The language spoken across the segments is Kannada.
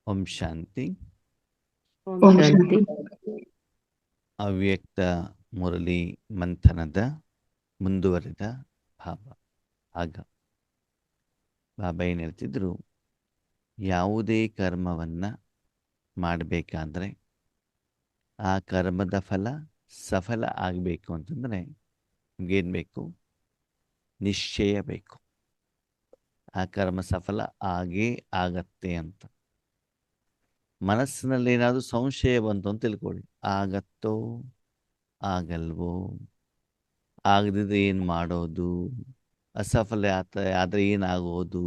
ಓಂ ಶಾಂತಿ. ಓಂ ಶಾಂತಿ. ಅವ್ಯಕ್ತ ಮುರಳಿ ಮಂಥನದ ಮುಂದುವರಿದ ಭಾಗ. ಬಾಬಾ ಏನು ಹೇಳ್ತಿದ್ರು, ಯಾವುದೇ ಕರ್ಮವನ್ನು ಮಾಡಬೇಕಾದ್ರೆ ಆ ಕರ್ಮದ ಫಲ ಸಫಲ ಆಗಬೇಕು ಅಂತಂದರೆ ನಿಮಗೇನು ಬೇಕು? ನಿಶ್ಚಯ ಬೇಕು. ಆ ಕರ್ಮ ಸಫಲ ಆಗೇ ಆಗತ್ತೆ ಅಂತ. ಮನಸ್ಸಿನಲ್ಲಿ ಏನಾದರೂ ಸಂಶಯ ಬಂತು ಅಂತ ತಿಳ್ಕೊಳ್ಳಿ, ಆಗತ್ತೋ ಆಗಲ್ವೋ, ಆಗದಿದ್ರೆ ಏನು ಮಾಡೋದು, ಅಸಫಲ ಆದರೆ ಏನಾಗೋದು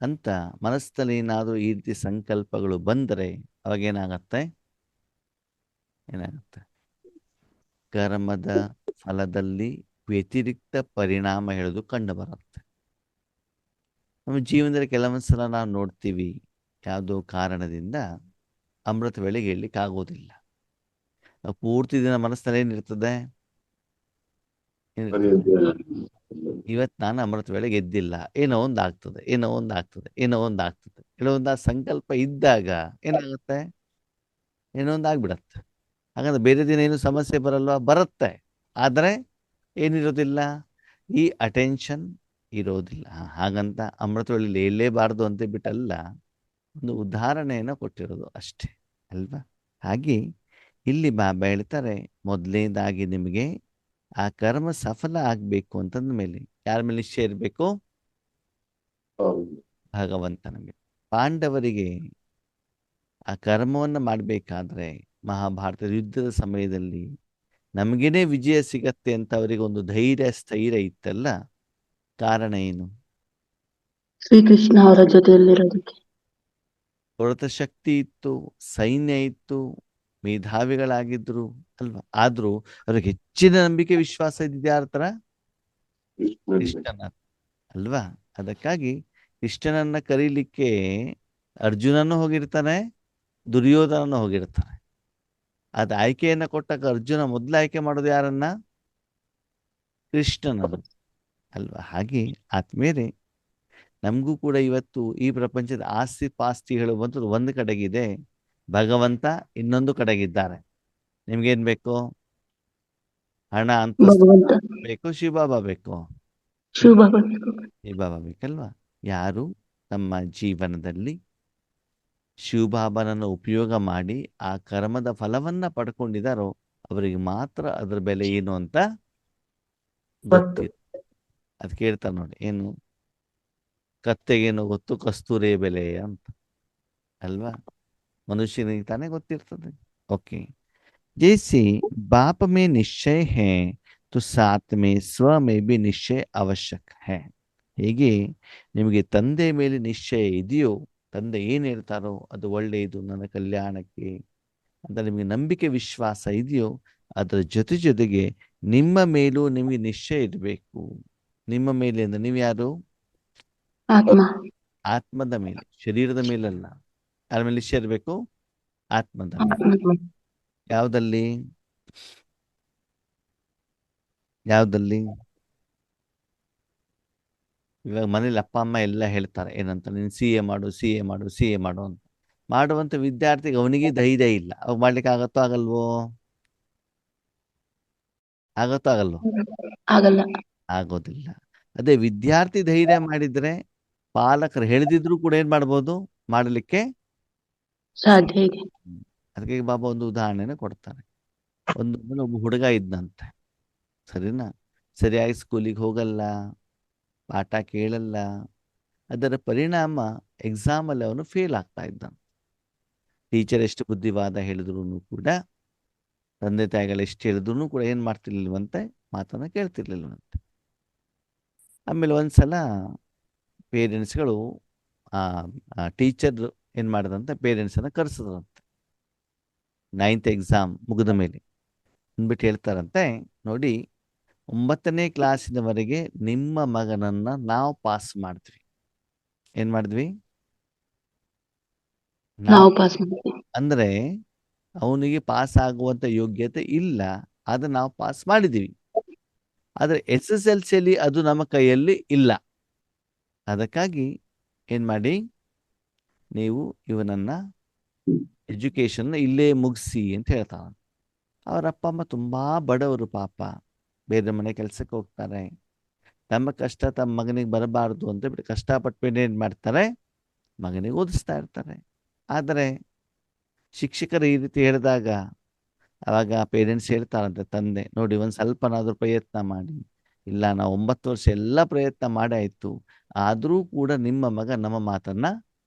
ಅಂತ ಮನಸ್ಸಿನಲ್ಲಿ ಏನಾದರೂ ಈ ರೀತಿ ಸಂಕಲ್ಪಗಳು ಬಂದರೆ ಅವಾಗೇನಾಗತ್ತೆ? ಕರ್ಮದ ಫಲದಲ್ಲಿ ವ್ಯತಿರಿಕ್ತ ಪರಿಣಾಮ ಹೇಳೋದು ಕಂಡು ಬರುತ್ತೆ. ನಮ್ಮ ಜೀವನದಲ್ಲಿ ಕೆಲವೊಂದು ಸಲ ನಾವು ನೋಡ್ತೀವಿ, ಯಾವುದೋ ಕಾರಣದಿಂದ ಅಮೃತ ವೇಳೆಗೆ ಹೇಳಲಿಕ್ಕೆ ಆಗೋದಿಲ್ಲ. ನಾವು ಪೂರ್ತಿ ದಿನ ಮನಸ್ಸಿನಲ್ಲಿ ಏನಿರ್ತದೆ? ಇವತ್ತು ನಾನು ಅಮೃತ ವೇಳೆಗೆ ಎದ್ದಿಲ್ಲ, ಏನೋ ಒಂದು ಆಗ್ತದೆ, ಏನೋ ಒಂದು ಆಗ್ತದೆ, ಏನೋ ಒಂದು ಆಗ್ತದೆ. ಕೆಲವೊಂದು ಸಂಕಲ್ಪ ಇದ್ದಾಗ ಏನಾಗುತ್ತೆ? ಏನೋ ಒಂದು ಆಗ್ಬಿಡತ್ತೆ. ಹಾಗಂದ್ರೆ ಬೇರೆ ದಿನ ಏನು ಸಮಸ್ಯೆ ಬರಲ್ವಾ? ಬರುತ್ತೆ. ಆದರೆ ಏನಿರೋದಿಲ್ಲ, ಈ ಅಟೆನ್ಷನ್ ಇರೋದಿಲ್ಲ. ಹಾಗಂತ ಅಮೃತ ವೇಳೆಯಲ್ಲಿ ಹೇಳಲೇಬಾರ್ದು ಅಂತ ಬಿಟ್ಟಲ್ಲ, ಒಂದು ಉದಾಹರಣೆಯನ್ನು ಕೊಟ್ಟಿರೋದು ಅಷ್ಟೇ ಅಲ್ವಾ? ಹಾಗೆ ಇಲ್ಲಿ ಬಾಬಾ ಹೇಳ್ತಾರೆ, ಮೊದಲನೇದಾಗಿ ನಿಮಗೆ ಆ ಕರ್ಮ ಸಫಲ ಆಗಬೇಕು ಅಂತಂದ ಮೇಲೆ ಯಾರ ಮೇಲೆ ನಿಶ್ಚಯ ಇರಬೇಕು? ಭಗವಂತನ ಮೇಲೆ. ಪಾಂಡವರಿಗೆ ಆ ಕರ್ಮವನ್ನು ಮಾಡಬೇಕಾದ್ರೆ ಮಹಾಭಾರತದ ಯುದ್ಧದ ಸಮಯದಲ್ಲಿ ನಮಗೇನೆ ವಿಜಯ ಸಿಗತ್ತೆ ಅಂತ ಅವರಿಗೆ ಒಂದು ಧೈರ್ಯ ಸ್ಥೈರ್ಯ ಇತ್ತಲ್ಲ, ಕಾರಣ ಏನು? ಶ್ರೀಕೃಷ್ಣ ಅವರ ಜೊತೆಯಲ್ಲಿರೋದಕ್ಕೆ ಹೊರತ ಶಕ್ತಿ ಇತ್ತು, ಸೈನ್ಯ ಇತ್ತು, ಮೇಧಾವಿಗಳಾಗಿದ್ರು ಅಲ್ವಾ? ಆದ್ರೂ ಅವ್ರಿಗೆ ಹೆಚ್ಚಿನ ನಂಬಿಕೆ ವಿಶ್ವಾಸ ಇದ್ದಿದ್ದು ಯಾರ ಹತ್ರ? ಕೃಷ್ಣನ ಅಲ್ವಾ? ಅದಕ್ಕಾಗಿ ಕೃಷ್ಣನನ್ನ ಕರೀಲಿಕ್ಕೆ ಅರ್ಜುನನು ಹೋಗಿರ್ತಾನೆ, ದುರ್ಯೋಧನನು ಹೋಗಿರ್ತಾನೆ. ಅದು ಆಯ್ಕೆಯನ್ನ ಕೊಟ್ಟಾಗ ಅರ್ಜುನ ಮೊದಲು ಆಯ್ಕೆ ಮಾಡೋದು ಯಾರನ್ನ? ಕೃಷ್ಣನನ್ನು ಅಲ್ವಾ? ಹಾಗೆ ಆದ್ಮೇಲೆ ನಮಗೂ ಕೂಡ ಇವತ್ತು ಈ ಪ್ರಪಂಚದ ಆಸ್ತಿ ಪಾಸ್ತಿಗಳು ಬಂತು ಒಂದು ಕಡೆಗಿದೆ, ಭಗವಂತ ಇನ್ನೊಂದು ಕಡೆಗಿದ್ದಾರೆ. ನಿಮ್ಗೇನ್ ಬೇಕು? ಹಣ, ಅಂತಸ್ತು ಬೇಕು, ಶಿವಬಾಬಾ ಬೇಕು? ಶಿವಬಾಬಾ ಬೇಕಲ್ವಾ? ಯಾರು ನಮ್ಮ ಜೀವನದಲ್ಲಿ ಶಿವಬಾಬಾನನ್ನು ಉಪಯೋಗ ಮಾಡಿ ಆ ಕರ್ಮದ ಫಲವನ್ನ ಪಡ್ಕೊಂಡಿದ್ದಾರೋ ಅವರಿಗೆ ಮಾತ್ರ ಅದರ ಬೆಲೆ ಏನು ಅಂತ ಗೊತ್ತಿದೆ. ಅದಕ್ಕೆ ಹೇಳ್ತಾರೆ ನೋಡಿ, ಏನು ಕತ್ತೆಗೇನು ಗೊತ್ತು ಕಸ್ತೂರಿ ಬೆಲೆ ಅಂತ ಅಲ್ವಾ? ಮನುಷ್ಯನಿಗೆ ತಾನೇ ಗೊತ್ತಿರ್ತದೆ. ಓಕೆ, जैसे बाप में निश्चय है तो साथ में स्व में भी निश्चय आवश्यक है. ಹೇಗೆ ನಿಮಗೆ ತಂದೆ ಮೇಲೆ ನಿಶ್ಚಯ ಇದೆಯೋ, ತಂದೆ ಏನು ಹೇಳ್ತಾರೋ ಅದು ಒಳ್ಳೆಯದು, ನನ್ನ ಕಲ್ಯಾಣಕ್ಕೆ ಅಂತ ನಿಮಗೆ ನಂಬಿಕೆ ವಿಶ್ವಾಸ ಇದೆಯೋ, ಅದರ ಜೊತೆಗೆ ನಿಮ್ಮ ಮೇಲೂ ನಿಮಗೆ ನಿಶ್ಚಯ ಇರಬೇಕು. ನಿಮ್ಮ ಮೇಲೆ ಅಂದ್ರೆ ನೀವು ಯಾರು? ಆತ್ಮದ ಮೇಲೆ, ಶರೀರದ ಮೇಲಲ್ಲ. ಯಾರ ಮೇಲೆ ನಿಶ್ಚಯ ಇರಬೇಕು? ಆತ್ಮದ ಮೇಲೆ. ಯಾವುದಲ್ಲಿ? ಇವಾಗ ಮನೇಲಿ ಅಪ್ಪ ಅಮ್ಮ ಎಲ್ಲ ಹೇಳ್ತಾರೆ ಏನಂತ, ನೀನು CA ಮಾಡು, CA ಮಾಡು, CA ಮಾಡು ಅಂತ. ಮಾಡುವಂಥ ವಿದ್ಯಾರ್ಥಿಗೆ ಅವನಿಗೆ ಧೈರ್ಯ ಇಲ್ಲ. ಅವಾಗ ಮಾಡ್ಲಿಕ್ಕೆ ಆಗತ್ತೋ ಆಗಲ್ವೋ? ಆಗಲ್ಲ. ಆಗೋದಿಲ್ಲ. ಅದೇ ವಿದ್ಯಾರ್ಥಿ ಧೈರ್ಯ ಮಾಡಿದ್ರೆ ಪಾಲಕರು ಹೇಳಿದ್ರು ಕೂಡ ಏನ್ ಮಾಡ್ಬೋದು? ಮಾಡಲಿಕ್ಕೆ ಸಾಧ್ಯ ಇದೆ. ಅದಕ್ಕೆ ಬಾಬಾ ಒಂದು ಉದಾಹರಣೆನ ಕೊಡ್ತಾರೆ. ಒಬ್ಬ ಹುಡುಗ ಇದ್ದಂತೆ, ಸರಿನಾ? ಸರಿಯಾಗಿ ಸ್ಕೂಲಿಗೆ ಹೋಗಲ್ಲ, ಪಾಠ ಕೇಳಲ್ಲ. ಅದರ ಪರಿಣಾಮ ಎಕ್ಸಾಮಲ್ಲಿ ಅವನು ಫೇಲ್ ಆಗ್ತಾ ಇದ್ದಾನೆ. ಟೀಚರ್ ಎಷ್ಟು ಬುದ್ಧಿವಾದ ಹೇಳಿದ್ರು ಕೂಡ, ತಂದೆ ತಾಯಿಗಳು ಎಷ್ಟು ಹೇಳಿದ್ರು ಕೂಡ ಏನು ಮಾಡ್ತಿರ್ಲಿಲ್ವಂತೆ? ಮಾತನ್ನು ಕೇಳ್ತಿರ್ಲಿಲ್ವಂತೆ. ಆಮೇಲೆ ಒಂದ್ಸಲ ಪೇರೆಂಟ್ಸ್ಗಳು ಟೀಚರ್ ಏನು ಮಾಡಿದಂತೆ, ಪೇರೆಂಟ್ಸನ್ನು ಕರೆಸಿದ್ರಂತೆ. 9th ಎಕ್ಸಾಮ್ ಮುಗಿದ ಮೇಲೆ ಅಂದ್ಬಿಟ್ಟು ಹೇಳ್ತಾರಂತೆ, ನೋಡಿ 9ನೇ ಕ್ಲಾಸಿನವರೆಗೆ ನಿಮ್ಮ ಮಗನನ್ನ ನಾವು ಪಾಸ್ ಮಾಡಿದ್ವಿ. ಏನ್ ಮಾಡಿದ್ವಿ? ಅಂದ್ರೆ ಅವನಿಗೆ ಪಾಸ್ ಆಗುವಂತ ಯೋಗ್ಯತೆ ಇಲ್ಲ, ಆದ್ರೆ ನಾವು ಪಾಸ್ ಮಾಡಿದೀವಿ. ಆದ್ರೆ SSLCಯಲ್ಲಿ ಅದು ನಮ್ಮ ಕೈಯಲ್ಲಿ ಇಲ್ಲ. ಅದಕ್ಕಾಗಿ ಏನ್ ಮಾಡಿ, ನೀವು ಇವನನ್ನ ಎಜುಕೇಶನ್ ಇಲ್ಲೇ ಮುಗಿಸಿ ಅಂತ ಹೇಳ್ತಾವ. ಅವ್ರ ಅಪ್ಪ ಅಮ್ಮ ತುಂಬಾ ಬಡವರು ಪಾಪ, ಬೇರೆ ಮನೆ ಕೆಲ್ಸಕ್ಕೆ ಹೋಗ್ತಾರೆ. ತಮ್ಮ ಕಷ್ಟ ತಮ್ಮ ಮಗನಿಗೆ ಬರಬಾರ್ದು ಅಂತ ಬಿಟ್ಟು ಕಷ್ಟಪಟ್ಟು ಏನ್ ಮಾಡ್ತಾರೆ, ಮಗನಿಗೆ ಓದಿಸ್ತಾ ಇರ್ತಾರೆ. ಆದರೆ ಶಿಕ್ಷಕರು ಈ ರೀತಿ ಹೇಳಿದಾಗ ಅವಾಗ ಪೇರೆಂಟ್ಸ್ ಹೇಳ್ತಾರಂತೆ, ತಂದೆ ನೋಡಿ ಒಂದು ಸ್ವಲ್ಪನಾದ್ರೂ ಪ್ರಯತ್ನ ಮಾಡಿ. ಇಲ್ಲ ನಾವು 9 ವರ್ಷ ಎಲ್ಲ ಪ್ರಯತ್ನ ಮಾಡಾಯ್ತು, ಆದರೂ ಕೂಡ ನಿಮ್ಮ ಮಗ ನಮ್ಮ ಮಾತನ್ನ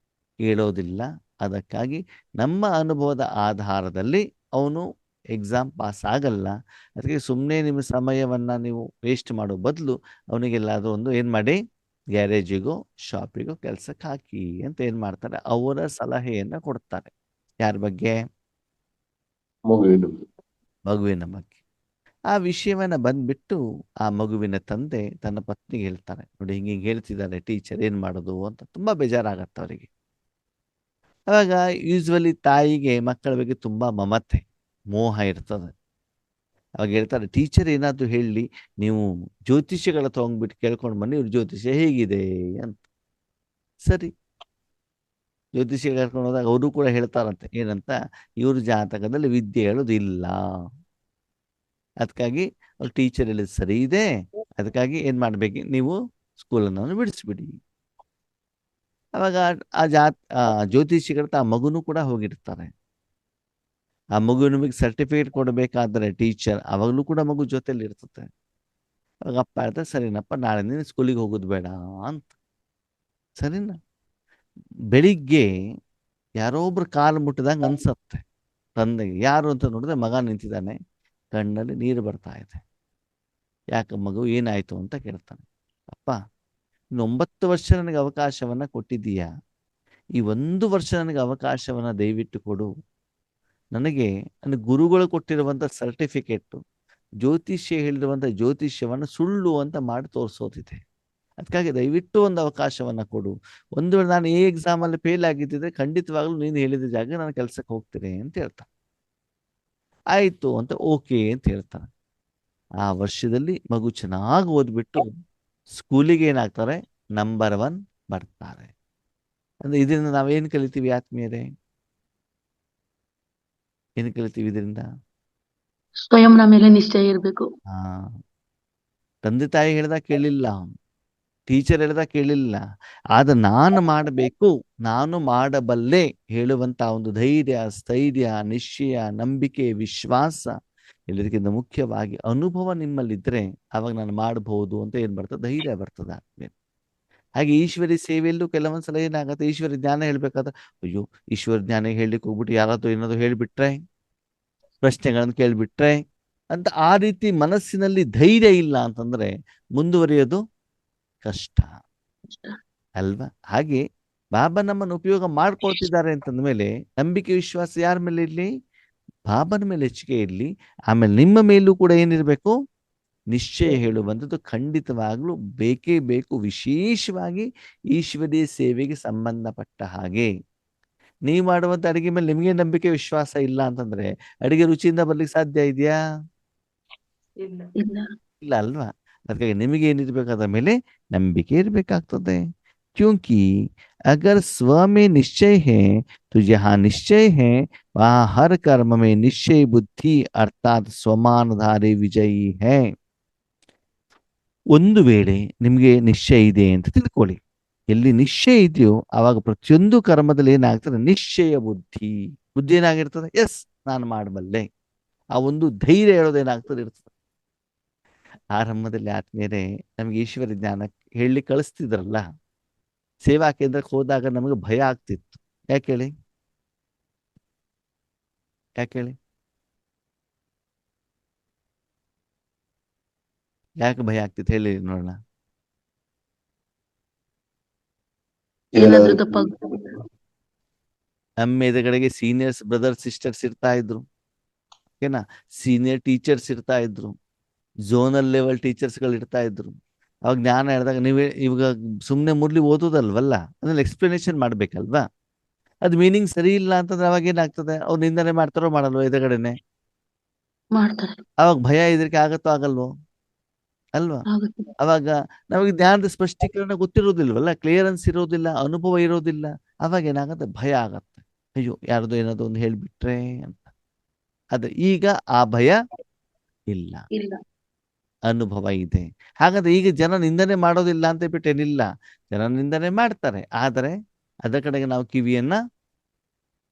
ಕೇಳೋದಿಲ್ಲ. ಅದಕ್ಕಾಗಿ ನಮ್ಮ ಅನುಭವದ ಆಧಾರದಲ್ಲಿ ಅವನು ಎಕ್ಸಾಮ್ ಪಾಸ್ ಆಗಲ್ಲ. ಅದಕ್ಕೆ ಸುಮ್ಮನೆ ನಿಮ್ಮ ಸಮಯವನ್ನ ನೀವು ವೇಸ್ಟ್ ಮಾಡೋ ಬದಲು ಅವನಿಗೆಲ್ಲಾದ್ರೂ ಒಂದು ಏನು ಮಾಡಿ, ಗ್ಯಾರೇಜಿಗೋ ಶಾಪಿಗೋ ಕೆಲ್ಸಕ್ಕೆ ಹಾಕಿ ಅಂತ ಏನು ಮಾಡ್ತಾರೆ, ಅವರ ಸಲಹೆಯನ್ನ ಕೊಡ್ತಾರೆ. ಯಾರ ಬಗ್ಗೆ? ಮಗುವಿನ ಮಗುವಿನ ಬಗ್ಗೆ. ಆ ವಿಷಯವನ್ನ ಬಂದ್ಬಿಟ್ಟು ಆ ಮಗುವಿನ ತಂದೆ ತನ್ನ ಪತ್ನಿಗೆ ಹೇಳ್ತಾರೆ, ನೋಡಿ ಹಿಂಗೆ ಹೇಳ್ತಿದ್ದಾರೆ ಟೀಚರ್, ಏನು ಮಾಡೋದು ಅಂತ. ತುಂಬಾ ಬೇಜಾರಾಗತ್ತೆ ಅವರಿಗೆ. ಅವಾಗ ಯೂಸ್ವಲಿ ತಾಯಿಗೆ ಮಕ್ಕಳ ಬಗ್ಗೆ ತುಂಬಾ ಮಮತೆ, ಮೋಹ ಇರ್ತದೆ. ಅವಾಗ ಹೇಳ್ತಾರೆ, ಟೀಚರ್ ಏನಾದ್ರು ಹೇಳಿ, ನೀವು ಜ್ಯೋತಿಷ್ಯಗಳ ತಗೊಂಡ್ಬಿಟ್ಟು ಕೇಳ್ಕೊಂಡು ಬನ್ನಿ, ಇವ್ರ ಜ್ಯೋತಿಷ್ಯ ಹೇಗಿದೆ ಅಂತ. ಸರಿ, ಜ್ಯೋತಿಷ್ಯ ಕರ್ಕೊಂಡು ಹೋದಾಗ ಅವರು ಕೂಡ ಹೇಳ್ತಾರಂತೆ, ಏನಂತ, ಇವ್ರ ಜಾತಕದಲ್ಲಿ ವಿದ್ಯೆ ಹೇಳೋದು ಇಲ್ಲ. ಅದಕ್ಕಾಗಿ ಅವ್ರು ಟೀಚರ್ ಹೇಳಿದ್ ಸರಿ ಇದೆ, ಅದಕ್ಕಾಗಿ ಏನ್ ಮಾಡ್ಬೇಕು, ನೀವು ಸ್ಕೂಲನ್ನು ಬಿಡಿಸ್ಬಿಡಿ. ಅವಾಗ ಆ ಜ್ಯೋತಿಷಿಗಳ ಆ ಮಗುನು ಕೂಡ ಹೋಗಿರ್ತಾರೆ. ಆ ಮಗುವಿಗೆ ಸರ್ಟಿಫಿಕೇಟ್ ಕೊಡಬೇಕಾದ್ರೆ ಟೀಚರ್ ಅವಾಗಲೂ ಕೂಡ ಮಗು ಜೊತೆಲಿ ಇರ್ತದೆ. ಅವಾಗ ಅಪ್ಪ ಹೇಳ್ತಾರೆ, ಸರಿನಪ್ಪ ನಾಳೆ ನೀನು ಸ್ಕೂಲಿಗೆ ಹೋಗೋದು ಬೇಡ ಅಂತ. ಸರಿನಾ? ಬೆಳಿಗ್ಗೆ ಯಾರೋ ಒಬ್ರು ಕಾಲು ಮುಟ್ಟಿದಂಗೆ ಅನ್ಸತ್ತೆ ತಂದೆಗೆ. ಯಾರು ಅಂತ ನೋಡಿದ್ರೆ ಮಗ ನಿಂತಿದ್ದಾನೆ, ಕಣ್ಣಲ್ಲಿ ನೀರು ಬರ್ತಾ ಇದೆ. ಯಾಕೆ ಮಗು ಏನಾಯ್ತು ಅಂತ ಕೇಳ್ತಾನೆ. ಅಪ್ಪ, ಇನ್ನು 9 ವರ್ಷ ನನಗೆ ಅವಕಾಶವನ್ನ ಕೊಟ್ಟಿದ್ದೀಯಾ, ಈ 1 ವರ್ಷ ನನಗೆ ಅವಕಾಶವನ್ನ ದಯವಿಟ್ಟು ಕೊಡು. ನನಗೆ ನನ್ನ ಗುರುಗಳು ಕೊಟ್ಟಿರುವಂಥ ಸರ್ಟಿಫಿಕೇಟು, ಜ್ಯೋತಿಷ್ಯ ಹೇಳಿರುವಂಥ ಜ್ಯೋತಿಷ್ಯವನ್ನು ಸುಳ್ಳು ಅಂತ ಮಾಡಿ ತೋರಿಸೋದಿದೆ. ಅದಕ್ಕಾಗಿ ದಯವಿಟ್ಟು ಒಂದು ಅವಕಾಶವನ್ನ ಕೊಡು. ಒಂದು ವೇಳೆ ನಾನು ಈ ಎಕ್ಸಾಮಲ್ಲಿ ಫೇಲ್ ಆಗಿದ್ದಿದ್ರೆ ಖಂಡಿತವಾಗ್ಲೂ ನೀನು ಹೇಳಿದ ಜಾಗ ನಾನು ಕೆಲಸಕ್ಕೆ ಹೋಗ್ತೀನಿ ಅಂತ ಹೇಳ್ತಾನೆ. ಆಯಿತು ಅಂತ ಓಕೆ ಅಂತ ಹೇಳ್ತಾನೆ. ಆ ವರ್ಷದಲ್ಲಿ ಮಗು ಚೆನ್ನಾಗಿ ಓದ್ಬಿಟ್ಟು ಸ್ಕೂಲಿಗೆ ಏನಾಗ್ತಾರೆ, ನಂಬರ್ 1 ಬರ್ತಾರೆ. ಅಂದ್ರೆ ಇದರಿಂದ ನಾವೇನು ಕಲಿತೀವಿ ಆತ್ಮೀಯರೇ? ಏನು ಕಲಿತೀವಿ ಇದರಿಂದ? ಸ್ವಯಂನ ಮೇಲೆ ನಿಶ್ಚಯ ಇರಬೇಕು. ಹಾ, ತಂದೆ ತಾಯಿ ಹೇಳ್ದಾಗ ಕೇಳಿಲ್ಲ, ಟೀಚರ್ ಹೇಳ್ದಾಗ ಕೇಳಿಲ್ಲ, ಆದ್ರೆ ನಾನು ಮಾಡಬೇಕು, ನಾನು ಮಾಡಬಲ್ಲೆ ಹೇಳುವಂತ ಒಂದು ಧೈರ್ಯ, ಸ್ಥೈರ್ಯ, ನಿಶ್ಚಯ, ನಂಬಿಕೆ, ವಿಶ್ವಾಸ, ಎಲ್ಲದಕ್ಕಿಂತ ಮುಖ್ಯವಾಗಿ ಅನುಭವ ನಿಮ್ಮಲ್ಲಿದ್ರೆ ಅವಾಗ ನಾನು ಮಾಡಬಹುದು ಅಂತ ಏನ್ ಬರ್ತದೆ, ಧೈರ್ಯ ಬರ್ತದೆ. ಹಾಗೆ ಈಶ್ವರಿ ಸೇವೆಯಲ್ಲೂ ಕೆಲವೊಂದ್ಸಲ ಏನಾಗುತ್ತೆ, ಈಶ್ವರಿ ಜ್ಞಾನ ಹೇಳ್ಬೇಕಾದ್ರೆ, ಅಯ್ಯೋ ಈಶ್ವರ ಜ್ಞಾನ ಹೇಳಲಿಕ್ಕೆ ಹೋಗ್ಬಿಟ್ಟು ಯಾರಾದ್ರೂ ಏನಾದ್ರು ಹೇಳ್ಬಿಟ್ರೆ, ಪ್ರಶ್ನೆಗಳನ್ನು ಕೇಳ್ಬಿಟ್ರೆ ಅಂತ ಆ ರೀತಿ ಮನಸ್ಸಿನಲ್ಲಿ ಧೈರ್ಯ ಇಲ್ಲ ಅಂತಂದ್ರೆ ಮುಂದುವರಿಯೋದು ಕಷ್ಟ ಅಲ್ವಾ? ಹಾಗೆ ಬಾಬಾ ನಮ್ಮನ್ನು ಉಪಯೋಗ ಮಾಡ್ಕೊಳ್ತಿದ್ದಾರೆ ಅಂತಂದ ಮೇಲೆ ನಂಬಿಕೆ ವಿಶ್ವಾಸ ಯಾರ ಮೇಲೆ ಇರ್ಲಿ? ಬಾಬನ ಮೇಲೆ ಹೆಚ್ಚಿಗೆ ಇರಲಿ. ಆಮೇಲೆ ನಿಮ್ಮ ಮೇಲೂ ಕೂಡ ಏನಿರಬೇಕು? ನಿಶ್ಚಯ ಹೇಳುವಂಥದ್ದು ಖಂಡಿತವಾಗ್ಲೂ ಬೇಕೇ ಬೇಕು. ವಿಶೇಷವಾಗಿ ಈಶ್ವರೀಯ ಸೇವೆಗೆ ಸಂಬಂಧಪಟ್ಟ ಹಾಗೆ ನೀವು ಮಾಡುವಂಥ ಅಡಿಗೆ ಮೇಲೆ ನಿಮಗೆ ನಂಬಿಕೆ ವಿಶ್ವಾಸ ಇಲ್ಲ ಅಂತಂದ್ರೆ ಅಡಿಗೆ ರುಚಿಯಿಂದ ಬರ್ಲಿಕ್ಕೆ ಸಾಧ್ಯ ಇದೆಯಾ? ಇಲ್ಲ. ಇಲ್ಲ ಅಲ್ವಾ? ಅದಕ್ಕಾಗಿ ನಿಮಗೆ ಏನಿರ್ಬೇಕು, ಅದರ ಮೇಲೆ ನಂಬಿಕೆ ಇರಬೇಕಾಗ್ತದೆ. क्योंकि अगर स्व में निश्चय है तो जहाँ निश्चय है वहाँ हर कर्म में निश्चय बुद्धि अर्थात ಸ್ವಮಾನಧಾರಿ ವಿಜಯಿ है. ಒಂದು ವೇಳೆ ನಿಮಗೆ ನಿಶ್ಚಯ ಇದೆ ಅಂತ ತಿಳ್ಕೊಳ್ಳಿ, ಎಲ್ಲಿ ನಿಶ್ಚಯ ಇದೆಯೋ ಆವಾಗ ಪ್ರತಿಯೊಂದು ಕರ್ಮದಲ್ಲಿ ಏನಾಗ್ತದೆ, ನಿಶ್ಚಯ ಬುದ್ಧಿ. ಬುದ್ಧಿ ಏನಾಗಿರ್ತದೆ? ಎಸ್ ನಾನು ಮಾಡಬಲ್ಲೆ. ಆ ಒಂದು ಧೈರ್ಯ ಹೇಳೋದೇನಾಗ್ತದೆ ಇರ್ತದೆ. ಆರಂಭದಲ್ಲಿ ಆತ್ಮೀಯರೇ ನಮ್ಗೆ ಈಶ್ವರ ಜ್ಞಾನ ಹೇಳಿ ಕಳಿಸ್ತಿದ್ರಲ್ಲ, ಸೇವಾ ಕೇಂದ್ರಕ್ಕೆ ಹೋದಾಗ ನಮಗೆ ಭಯ ಆಗ್ತಿತ್ತು. ಯಾಕೆ ಹೇಳಿ? ಯಾಕೆ ಭಯ ಆಗ್ತಿತ್ತು ಹೇಳಿ ನೋಡೋಣ. ಏನಾದ್ರೂ ತಪ್ಪ ನಮ್ಮ ಎದುರುಗಡೆಗೆ ಸೀನಿಯರ್ಸ್ ಬ್ರದರ್ ಸಿಸ್ಟರ್ಸ್ ಇರ್ತಾ ಇದ್ರು, ಓಕೆನಾ, ಸೀನಿಯರ್ ಟೀಚರ್ಸ್ ಇರ್ತಾ ಇದ್ರು, ಝೋನಲ್ ಲೆವೆಲ್ ಟೀಚರ್ಸ್ಗಳು ಇರ್ತಾ ಇದ್ರು. ಅವಾಗ ಜ್ಞಾನ ಹೇಳಿದಾಗ ನೀವೇ ಇವಾಗ ಸುಮ್ಮನೆ ಮುರ್ಲಿ ಓದೋದಲ್ವಲ್ಲ, ಅದ್ರಲ್ಲಿ ಎಕ್ಸ್ಪ್ಲನೇಷನ್ ಮಾಡ್ಬೇಕಲ್ವಾ? ಅದು ಮೀನಿಂಗ್ ಸರಿ ಇಲ್ಲ ಅಂತಂದ್ರೆ ಅವಾಗ ಏನಾಗ್ತದೆ, ಅವ್ರು ನಿಂದನೆ ಮಾಡ್ತಾರೋ ಮಾಡಲ್ವೋ ಎದುರುಗಡೆನೆ? ಮಾಡ್ತಾರೆ. ಅವಾಗ ಭಯ ಇದಕ್ಕೆ ಆಗತ್ತೋ ಆಗಲ್ವೋ? ಅಲ್ವಾ? ಆಗುತ್ತೆ. ಅವಾಗ ನಮಗೆ ಜ್ಞಾನದ ಸ್ಪಷ್ಟೀಕರಣ ಗೊತ್ತಿರೋದಿಲ್ವಲ್ಲ, ಕ್ಲಿಯರೆನ್ಸ್ ಇರೋದಿಲ್ಲ, ಅನುಭವ ಇರೋದಿಲ್ಲ. ಅವಾಗ ಏನಾಗುತ್ತೆ, ಭಯ ಆಗತ್ತೆ. ಅಯ್ಯೋ ಯಾರ್ದೋ ಏನಾದ್ರು ಒಂದು ಹೇಳ್ಬಿಟ್ರೆ ಅಂತ. ಅದು ಈಗ ಆ ಭಯ ಇಲ್ಲ, ಇಲ್ಲ. ಅನುಭವ ಇದೆ. ಹಾಗಾದ್ರೆ ಈಗ ಜನ ನಿಂದನೆ ಮಾಡೋದಿಲ್ಲ ಅಂತ ಬಿಟ್ಟೇನಿಲ್ಲ, ಜನ ನಿಂದನೆ ಮಾಡ್ತಾರೆ. ಆದರೆ ಅದರ ಕಡೆಗೆ ನಾವು ಕಿವಿಯನ್ನ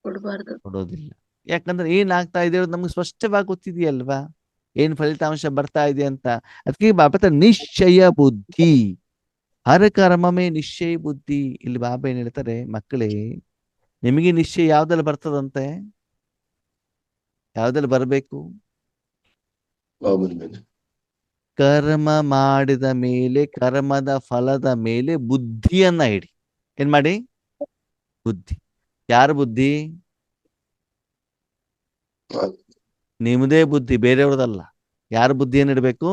ಕೊಡಬಾರ್ದು. ಕೊಡೋದಿಲ್ಲ. ಯಾಕಂದ್ರೆ ಏನಾಗ್ತಾ ಇದೆ ಅನ್ನೋದು ನಮ್ಗೆ ಸ್ಪಷ್ಟವಾಗಿ ಗೊತ್ತಿದೆಯಲ್ವಾ, ಏನ್ ಫಲಿತಾಂಶ ಬರ್ತಾ ಇದೆ ಅಂತ. ಅದಕ್ಕೆ ಬಾಬಾ ನಿಶ್ಚಯ ಬುದ್ಧಿ, ಹರ ಕರ್ಮಮೇ ನಿಶ್ಚಯ ಬುದ್ಧಿ. ಇಲ್ಲಿ ಬಾಬಾ ಏನ್ ಹೇಳ್ತಾರೆ, ಮಕ್ಕಳೇ ನಿಮಗೆ ನಿಶ್ಚಯ ಯಾವ್ದ್ರಲ್ಲಿ ಬರ್ತದಂತೆ? ಯಾವ್ದ್ರಲ್ಲಿ ಬರಬೇಕು? ಬಾಬನ ಮೇಲೆ. ಕರ್ಮ ಮಾಡಿದ ಮೇಲೆ, ಕರ್ಮದ ಫಲದ ಮೇಲೆ ಬುದ್ಧಿಯನ್ನ ಇಡಿ. ಏನ್ ಮಾಡಿ? ಬುದ್ಧಿ. ಯಾರ ಬುದ್ಧಿ? ನಿಮ್ಮದೇ ಬುದ್ಧಿ, ಬೇರೆಯವ್ರದಲ್ಲ. ಯಾರ ಬುದ್ಧಿಯನ್ನು ಇಡಬೇಕು?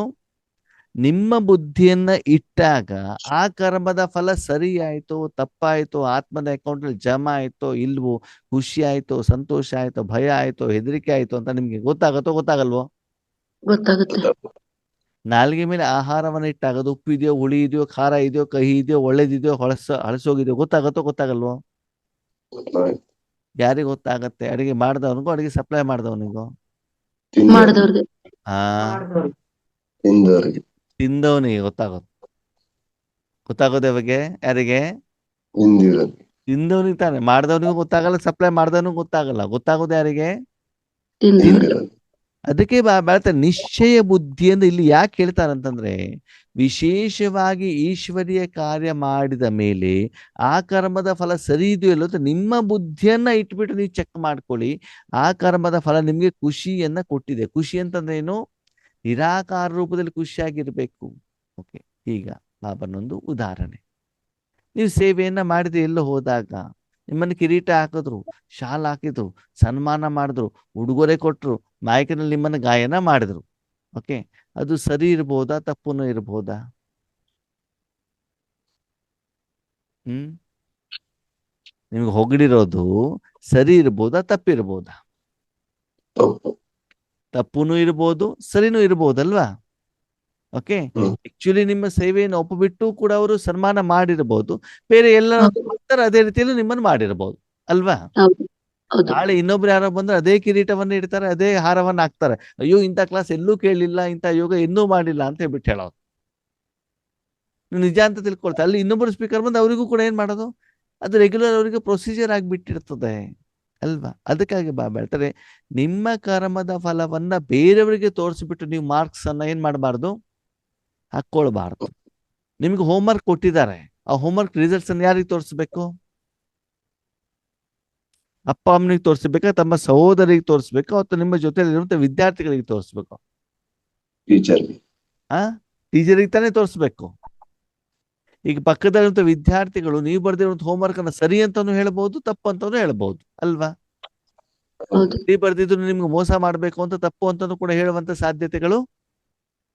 ನಿಮ್ಮ ಬುದ್ಧಿಯನ್ನ ಇಟ್ಟಾಗ ಆ ಕರ್ಮದ ಫಲ ಸರಿ ಆಯ್ತೋ ತಪ್ಪಾಯ್ತೋ, ಆತ್ಮದ ಅಕೌಂಟಲ್ಲಿ ಜಮಾ ಆಯ್ತೋ ಇಲ್ವೋ, ಖುಷಿ ಆಯ್ತೋ ಸಂತೋಷ ಆಯ್ತೋ ಭಯ ಆಯ್ತೋ ಹೆದರಿಕೆ ಆಯ್ತೋ ಅಂತ ನಿಮ್ಗೆ ಗೊತ್ತಾಗತ್ತೋ ಗೊತ್ತಾಗಲ್ವೋ? ಗೊತ್ತಾಗುತ್ತೆ. ನಾಲ್ಗೆ ಮೇಲೆ ಆಹಾರವನ್ನು ಇಟ್ಟಾಗ ಅದು ಉಪ್ಪು ಇದೆಯೋ, ಹುಳಿ ಇದೆಯೋ, ಖಾರ ಇದೆಯೋ, ಕಹಿ ಇದೆಯೋ, ಒಳ್ಳೇದಿದೆಯೋ, ಹಳಸೋಗಿದೆಯೋ ಗೊತ್ತಾಗತ್ತೋ ಗೊತ್ತಾಗಲ್ವೋ? ಗೊತ್ತಾಯ್ತು. ಯಾರಿಗೆ ಗೊತ್ತಾಗತ್ತೆ? ಅಡಿಗೆ ಮಾಡಿದವನಿಗೋ, ಅಡಿಗೆ ಸಪ್ಲೈ ಮಾಡಿದವನಿಗೋ? ಮಾಡಿದವ್ರಿಗೆ. ಆ ಹಿಂದವರಿಗೆ. ತಿಂದವನಿಗೆ ಗೊತ್ತಾಗೋದು. ಗೊತ್ತಾಗೋದು ಯಾವಾಗ? ಯಾರಿಗೆ? ಹಿಂದಿರೋದು. ತಿಂದವನಿಗೆ ತಾನೆ. ಮಾಡಿದವನಿಗೂ ಗೊತ್ತಾಗಲ್ಲ, ಸಪ್ಲೈ ಮಾಡಿದವನಿಗೂ ಗೊತ್ತಾಗಲ್ಲ. ಗೊತ್ತಾಗೋದು ಯಾರಿಗೆ? ತಿಂದವ್ರಿಗೆ. ಹಿಂದಿರೋದು. ಅದಕ್ಕೆ ಹೇಳ್ತಾರೆ ನಿಶ್ಚಯ ಬುದ್ಧಿ ಅಂತ. ಇಲ್ಲಿ ಯಾಕೆ ಹೇಳ್ತಾರಂತಂದ್ರೆ, ವಿಶೇಷವಾಗಿ ಈಶ್ವರೀಯ ಕಾರ್ಯ ಮಾಡಿದ ಮೇಲೆ ಆ ಕರ್ಮದ ಫಲ ಸರಿ ಇದೆಯೋ ಇಲ್ಲೋ ಅಂತ ನಿಮ್ಮ ಬುದ್ಧಿಯನ್ನ ಇಟ್ಬಿಟ್ಟು ನೀವು ಚೆಕ್ ಮಾಡ್ಕೊಳ್ಳಿ. ಆ ಕರ್ಮದ ಫಲ ನಿಮ್ಗೆ ಖುಷಿಯನ್ನ ಕೊಟ್ಟಿದೆ. ಖುಷಿ ಅಂತಂದ್ರೆ ಏನು? ನಿರಾಕಾರ ರೂಪದಲ್ಲಿ ಖುಷಿಯಾಗಿರ್ಬೇಕು. ಓಕೆ, ಈಗ ಬಾಬನೊಂದು ಉದಾಹರಣೆ. ನೀವು ಸೇವೆಯನ್ನ ಮಾಡಿದ್ರೆ ಎಲ್ಲೋ ಹೋದಾಗ ನಿಮ್ಮನ್ನು ಕಿರೀಟ ಹಾಕಿದ್ರು, ಶಾಲ್ ಹಾಕಿದ್ರು, ಸನ್ಮಾನ ಮಾಡಿದ್ರು, ಉಡುಗೊರೆ ಕೊಟ್ಟರು, ಮಾಯಕನಲ್ಲಿ ನಿಮ್ಮನ್ನು ಗಾಯನ ಮಾಡಿದ್ರು. ಓಕೆ, ಅದು ಸರಿ ಇರ್ಬೋದಾ ತಪ್ಪುನೂ ಇರ್ಬೋದಾ? ನಿಮ್ಗೆ ಹೊಗಳಿರೋದು ಸರಿ ಇರ್ಬೋದಾ ತಪ್ಪಿರ್ಬೋದಾ? ತಪ್ಪು. ತಪ್ಪುನೂ ಇರ್ಬೋದು, ಸರಿನೂ ಇರ್ಬೋದಲ್ವಾ? ಓಕೆ, ಆಕ್ಚುಲಿ ನಿಮ್ಮ ಸೇವೆಯನ್ನು ಒಪ್ಪಬಿಟ್ಟು ಕೂಡ ಅವರು ಸನ್ಮಾನ ಮಾಡಿರ್ಬೋದು. ಬೇರೆ ಎಲ್ಲ ಅದೇ ರೀತಿಯಲ್ಲಿ ನಿಮ್ಮನ್ನು ಮಾಡಿರ್ಬೋದು ಅಲ್ವಾ? ಹೌದು. ಹೌದು. ನಾಳೆ ಇನ್ನೊಬ್ರು ಯಾರೋ ಬಂದ್ರೆ ಅದೇ ಕಿರೀಟವನ್ನು ಇಡ್ತಾರೆ, ಅದೇ ಹಾರವನ್ನ ಹಾಕ್ತಾರೆ. ಅಯ್ಯೋ ಇಂಥ ಕ್ಲಾಸ್ ಎಲ್ಲೂ ಕೇಳಲಿಲ್ಲ, ಇಂಥ ಯೋಗ ಇನ್ನೂ ಮಾಡಿಲ್ಲ ಅಂತ ಹೇಳ್ಬಿಟ್ಟು ಹೇಳೋದು. ನಿಜ ಅಂತ ತಿಳ್ಕೊಳ್ತಾರೆ. ಅಲ್ಲಿ ಇನ್ನೊಬ್ಬರು ಸ್ಪೀಕರ್ ಬಂದು ಅವರಿಗೂ ಕೂಡ ಏನ್ ಮಾಡೋದು, ಅದು ರೆಗ್ಯುಲರ್ ಅವರಿಗೆ ಪ್ರೊಸೀಜರ್ ಆಗಿಬಿಟ್ಟಿರ್ತದೆ ಅಲ್ವಾ? ಅದಕ್ಕಾಗಿ ಬಾಬಾ ಹೇಳ್ತಾರೆ, ನಿಮ್ಮ ಕರ್ಮದ ಫಲವನ್ನ ಬೇರೆಯವರಿಗೆ ತೋರಿಸ್ಬಿಟ್ಟು ನೀವು ಮಾರ್ಕ್ಸ್ ಅನ್ನ ಏನ್ ಮಾಡಬಾರ್ದು, ಹಾಕೊಳ್ಬಾರ್ದು. ನಿಮ್ಗೆ ಹೋಮ್ವರ್ಕ್ ಕೊಟ್ಟಿದ್ದಾರೆ, ಆ ಹೋಮ್ವರ್ಕ್ ರಿಸಲ್ಟ್ಸ್ ಅನ್ನು ಯಾರಿಗೆ ತೋರಿಸ್ಬೇಕು? ಅಪ್ಪ ಅಮ್ಮನಿಗೆ ತೋರಿಸ್ಬೇಕಾ, ತಮ್ಮ ಸಹೋದರಿಗೆ ತೋರಿಸ್ಬೇಕು, ಅಥವಾ ನಿಮ್ಮ ಜೊತೆಲಿರುವಂತ ವಿದ್ಯಾರ್ಥಿಗಳಿಗೆ ತೋರಿಸ್ಬೇಕು? ಟೀಚರ್. ಟೀಚರಿಗೆ ತಾನೇ ತೋರಿಸ್ಬೇಕು. ಈಗ ಪಕ್ಕದಲ್ಲಿರುವಂತ ವಿದ್ಯಾರ್ಥಿಗಳು ನೀವು ಬರ್ದಿರುವಂತ ಹೋಮ್ವರ್ಕ್ ಅನ್ನ ಸರಿ ಅಂತಾನು ಹೇಳ್ಬಹುದು, ತಪ್ಪು ಅಂತಾನು ಹೇಳ್ಬಹುದು ಅಲ್ವಾ? ಹೌದು. ನೀವು ಬರ್ದಿದ್ರು ನಿಮ್ಗೆ ಮೋಸ ಮಾಡ್ಬೇಕು ಅಂತ, ತಪ್ಪು ಅಂತಾನು ಕೂಡ ಹೇಳುವಂತ ಸಾಧ್ಯತೆಗಳು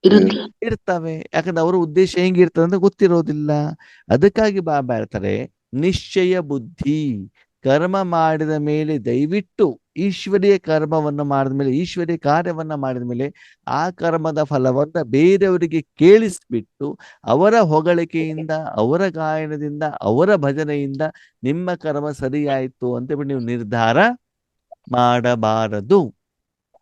ಇರುತ್ತೆ. ಇರ್ತವೆ. ಯಾಕಂದ್ರೆ ಅವರ ಉದ್ದೇಶ ಹೆಂಗಿರ್ತದೆ ಅಂತ ಗೊತ್ತಿರೋದಿಲ್ಲ. ಅದಕ್ಕಾಗಿ ಬಾಬಾ ಹೇಳ್ತಾರೆ, ನಿಶ್ಚಯ ಬುದ್ಧಿ. ಕರ್ಮ ಮಾಡಿದ ಮೇಲೆ ದಯವಿಟ್ಟು ಈಶ್ವರೀಯ ಕರ್ಮವನ್ನು ಮಾಡಿದ ಮೇಲೆ, ಈಶ್ವರೀಯ ಕಾರ್ಯವನ್ನ ಮಾಡಿದ ಮೇಲೆ ಆ ಕರ್ಮದ ಫಲವನ್ನ ಬೇರೆಯವರಿಗೆ ಕೇಳಿಸ್ಬಿಟ್ಟು ಅವರ ಹೊಗಳಿಕೆಯಿಂದ, ಅವರ ಗಾಯನದಿಂದ, ಅವರ ಭಜನೆಯಿಂದ ನಿಮ್ಮ ಕರ್ಮ ಸರಿಯಾಯಿತು ಅಂತ ನೀವು ನಿರ್ಧಾರ ಮಾಡಬಾರದು.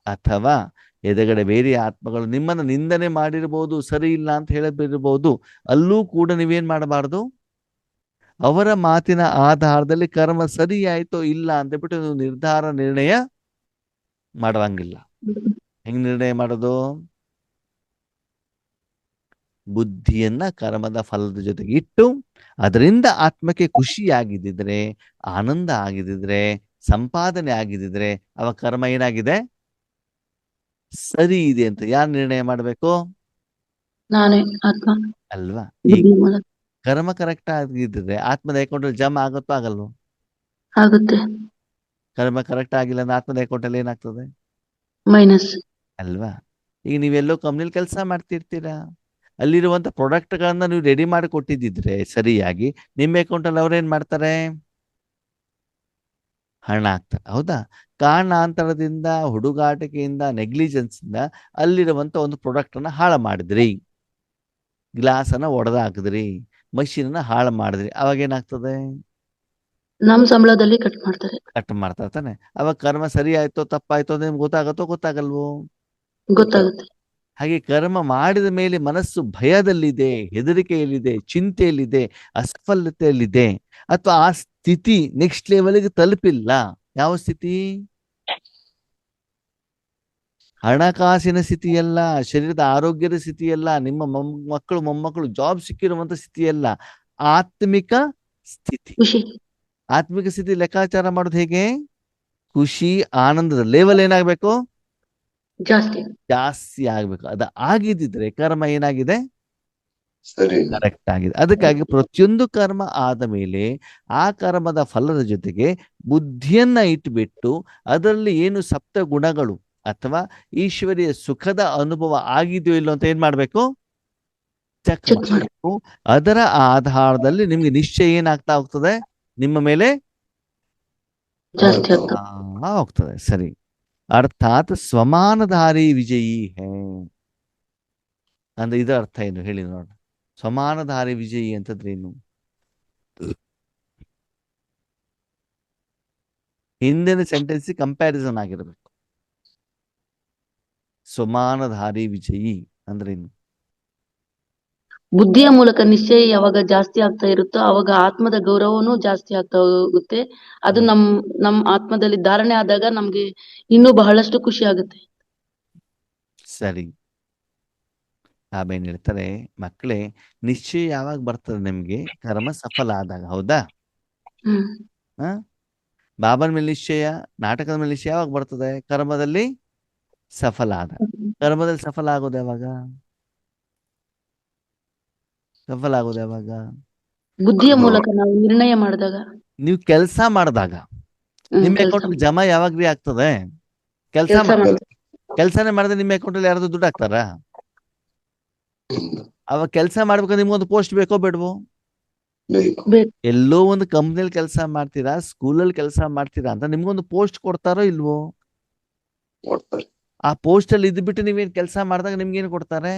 ಅಥವಾ ಎದುರುಗಡೆ ಬೇರೆ ಆತ್ಮಗಳು ನಿಮ್ಮನ್ನು ನಿಂದನೆ ಮಾಡಿರ್ಬೋದು, ಸರಿ ಇಲ್ಲ ಅಂತ ಹೇಳಿರ್ಬೋದು, ಅಲ್ಲೂ ಕೂಡ ನೀವೇನ್ ಮಾಡಬಾರ್ದು, ಅವರ ಮಾತಿನ ಆಧಾರದಲ್ಲಿ ಕರ್ಮ ಸರಿ ಆಯ್ತೋ ಇಲ್ಲ ಅಂತ ಬಿಟ್ಟು ನೀವು ನಿರ್ಣಯ ಮಾಡುವಂಗಿಲ್ಲ. ಹೆಂಗ್ ನಿರ್ಣಯ ಮಾಡೋದು? ಬುದ್ಧಿಯನ್ನ ಕರ್ಮದ ಫಲದ ಜೊತೆಗೆ ಇಟ್ಟು ಅದರಿಂದ ಆತ್ಮಕ್ಕೆ ಖುಷಿಯಾಗಿದ್ದಿದ್ರೆ, ಆನಂದ ಆಗಿದ್ದಿದ್ರೆ, ಸಂಪಾದನೆ ಆಗಿದ್ದಿದ್ರೆ ಅವ ಕರ್ಮ ಏನಾಗಿದೆ, ಸರಿ ಇದೆ ಅಂತ ಯಾರು ನಿರ್ಣಯ ಮಾಡಬೇಕು? ನಾನೇ ಆತ್ಮ. ಅಲ್ವಾ? ಈ ಬುದ್ಧಿ ಮೂಲಕ ಕರ್ಮ ಕರೆಕ್ಟ್ ಆಗಿದ್ದಿದ್ರೆ ಆತ್ಮದ ಅಕೌಂಟ್ ಜಮಾ ಆಗುತ್ತೋ ಆಗಲ್ವೋ? ಆಗುತ್ತೆ. ಕರ್ಮ ಕರೆಕ್ಟ್ ಆಗಿಲ್ಲ ಅಂದ್ರೆ ಆತ್ಮದ ಅಕೌಂಟ್ ಅಲ್ಲಿ ಏನಾಗ್ತದೆ? ಮೈನಸ್. ಅಲ್ವಾ? ಈಗ ನೀವೆಲ್ಲೋ ಕಂಪ್ನಿಲಿ ಕೆಲಸ ಮಾಡ್ತಿರ್ತೀರಾ, ಅಲ್ಲಿರುವಂತ ಪ್ರಾಡಕ್ಟ್ ಗಳನ್ನ ನೀವು ರೆಡಿ ಮಾಡಿ ಕೊಟ್ಟಿದ್ದಿದ್ರೆ ಸರಿಯಾಗಿ, ನಿಮ್ಮ ಅಕೌಂಟ್ ಅಲ್ಲಿ ಅವ್ರೇನ್ ಮಾಡ್ತಾರೆ, ಹಣ ಹಾಕ್ತಾರೆ. ಹೌದಾ? ಕಾರಣಾಂತರದಿಂದ, ಹುಡುಗಾಟಿಕೆಯಿಂದ, ನೆಗ್ಲಿಜೆನ್ಸ್ ಇಂದ ಅಲ್ಲಿರುವಂತ ಒಂದು ಪ್ರಾಡಕ್ಟ್ ಅನ್ನ ಹಾಳು ಮಾಡಿದ್ರಿ. ಗ್ಲಾಸನ್ನ ಒಡೆದು ಹಾಕಿದ್ರಿ, ಮಷೀನನ್ನ ಹಾಳು ಮಾಡಿದ್ರಿ, ಅವಾಗ ಏನಾಗ್ತದೆ? ನಮ್ ಸಂಬಳದಲ್ಲಿ ಕಟ್ ಮಾಡ್ತಾರೆ. ಕಟ್ ಮಾಡ್ತಾ ತಾನೆ. ಅವಾಗ ಕರ್ಮ ಸರಿ ಆಯ್ತೋ ತಪ್ಪಾಯ್ತೋ ನಿಮ್ಗೆ ಗೊತ್ತಾಗತ್ತೋ ಗೊತ್ತಾಗಲ್ವೋ? ಗೊತ್ತಾಗುತ್ತೆ. ಹಾಗೆ ಕರ್ಮ ಮಾಡಿದ ಮೇಲೆ ಮನಸ್ಸು ಭಯದಲ್ಲಿದೆ, ಹೆದರಿಕೆಯಲ್ಲಿದೆ, ಚಿಂತೆಯಲ್ಲಿದೆ, ಅಸಫಲತೆಯಲ್ಲಿದೆ, ಅಥವಾ ಆ ಸ್ಥಿತಿ ನೆಕ್ಸ್ಟ್ ಲೆವೆಲ್ಗೆ ತಲುಪಿಲ್ಲ. ಯಾವ ಸ್ಥಿತಿ? ಹಣಕಾಸಿನ ಸ್ಥಿತಿಯಲ್ಲ, ಶರೀರದ ಆರೋಗ್ಯದ ಸ್ಥಿತಿಯಲ್ಲ, ನಿಮ್ಮ ಮಕ್ಕಳು ಮೊಮ್ಮಕ್ಕಳು ಜಾಬ್ ಸಿಕ್ಕಿರುವಂತ ಸ್ಥಿತಿಯಲ್ಲ, ಆತ್ಮಿಕ ಸ್ಥಿತಿ. ಖುಷಿ. ಆತ್ಮಿಕ ಸ್ಥಿತಿ ಲೆಕ್ಕಾಚಾರ ಮಾಡೋದು ಹೇಗೆ? ಖುಷಿ ಆನಂದದ ಲೆವೆಲ್ ಏನಾಗಬೇಕು? ಜಾಸ್ತಿ. ಜಾಸ್ತಿ ಆಗ್ಬೇಕು. ಅದು ಆಗಿದ್ದಿದ್ರೆ ಕರ್ಮ ಏನಾಗಿದೆ? ಸರಿ. ಕರೆಕ್ಟ್ ಆಗಿದೆ. ಅದಕ್ಕಾಗಿ ಪ್ರತಿಯೊಂದು ಕರ್ಮ ಆದ ಮೇಲೆ ಆ ಕರ್ಮದ ಫಲದ ಜೊತೆಗೆ ಬುದ್ಧಿಯನ್ನ ಇಟ್ಬಿಟ್ಟು ಅದರಲ್ಲಿ ಏನು ಸಪ್ತ ಗುಣಗಳು ಅಥವಾ ಈಶ್ವರಿಯ ಸುಖದ ಅನುಭವ ಆಗಿದೆಯೋ ಇಲ್ಲೋ ಅಂತ ಏನ್ ಮಾಡ್ಬೇಕು? ಚೆಕ್ ಚೆಕ್ ಮಾಡಿ. ಮಾಡಬೇಕು. ಅದರ ಆಧಾರದಲ್ಲಿ ನಿಮ್ಗೆ ನಿಶ್ಚಯ ಏನಾಗ್ತಾ ಹೋಗ್ತದೆ? ನಿಮ್ಮ ಮೇಲೆ ಜಾಸ್ತಿ ಆಗ್ತದೆ. ಹೋಗ್ತದೆ. ಸರಿ. ಅರ್ಥಾತ್ ಸ್ವಮಾನಧಾರಿ ವಿಜಯಿ ಹೇ ಅಂದ್ರೆ ಇದರ ಅರ್ಥ ಏನು ಹೇಳಿ ನೋಡ. ಸ್ವಮಾನಧಾರಿ ವಿಜಯಿ ಅಂತಂದ್ರೇನು? ಹಿಂದಿನ ಸೆಂಟೆನ್ಸ್ ಕಂಪ್ಯಾರಿಸನ್ ಆಗಿರಬೇಕು. ಸ್ವಮಾನಧಾರಿ ವಿಜಯಿ ಅಂದ್ರೇನು? ಬುದ್ಧಿಯ ಮೂಲಕ ನಿಶ್ಚಯ ಯಾವಾಗ ಜಾಸ್ತಿ ಆಗ್ತಾ ಇರುತ್ತೋ ಅವಾಗ ಆತ್ಮದ ಗೌರವನೂ ಜಾಸ್ತಿ ಆಗ್ತಾ ಹೋಗುತ್ತೆ. ಅದು ನಮ್ ಆತ್ಮದಲ್ಲಿ ಧಾರಣೆ ಆದಾಗ ನಮ್ಗೆ ಇನ್ನೂ ಬಹಳಷ್ಟು ಖುಷಿ ಆಗುತ್ತೆ. ಸರಿ. ಆಮೇಲೆ ಹೇಳ್ತಾರೆ, ಮಕ್ಕಳೇ ನಿಶ್ಚಯ ಯಾವಾಗ ಬರ್ತದೆ ನಿಮ್ಗೆ? ಕರ್ಮ ಸಫಲ ಆದಾಗ. ಹೌದಾ? ಹ್ಮ್ ಬಾಬನ ಮೇಲೆ ನಿಶ್ಚಯ, ನಾಟಕದ ಮೇಲೆ ನಿಶ್ಚಯ ಯಾವಾಗ ಬರ್ತದೆ? ಕರ್ಮದಲ್ಲಿ ಸಫಲ ಆದ. ಕರ್ಮದಲ್ಲಿ ಸಫಲ ಆಗೋದು ಯಾವಾಗ? ಸಫಲ ಆಗೋದು ಯಾವಾಗ? ಬುದ್ಧಿಯ ಮೂಲಕ ನಾವು ನಿರ್ಣಯ ಮಾಡಿದಾಗ. ನೀವು ಕೆಲಸ ಮಾಡಿದಾಗ. ನಿಮ್ಮ ಅಕೌಂಟ್ ಜಮಾ ಯಾವಾಗ್ರಿ ಆಗ್ತದೆ? ಕೆಲಸನೇ ಮಾಡಿದ್ರೆ ನಿಮ್ಮ ಅಕೌಂಟ್ ಅಲ್ಲಿ ಯಾರಾದ್ರೂ ದುಡ್ಡು ಹಾಕ್ತಾರ? ಅವಾಗ ಕೆಲಸ ಮಾಡ್ಬೇಕು, ನಿಮ್ಗೊಂದು ಪೋಸ್ಟ್ ಬೇಕೋ ಬೇಡವೋ? ಎಲ್ಲೋ ಒಂದು ಕಂಪ್ನಿಯಲ್ಲಿ ಕೆಲಸ ಮಾಡ್ತೀರಾ, ಸ್ಕೂಲಲ್ಲಿ ಕೆಲಸ ಮಾಡ್ತೀರಾ ಅಂತ ನಿಮ್ಗೊಂದು ಪೋಸ್ಟ್ ಕೊಡ್ತಾರೋ ಇಲ್ವೋ? ಆ ಪೋಸ್ಟ್ ಅಲ್ಲಿ ಇದ್ಬಿಟ್ಟು ನೀವೇನ್ ಕೆಲಸ ಮಾಡಿದಾಗ ನಿಮ್ಗೇನು ಕೊಡ್ತಾರೆ?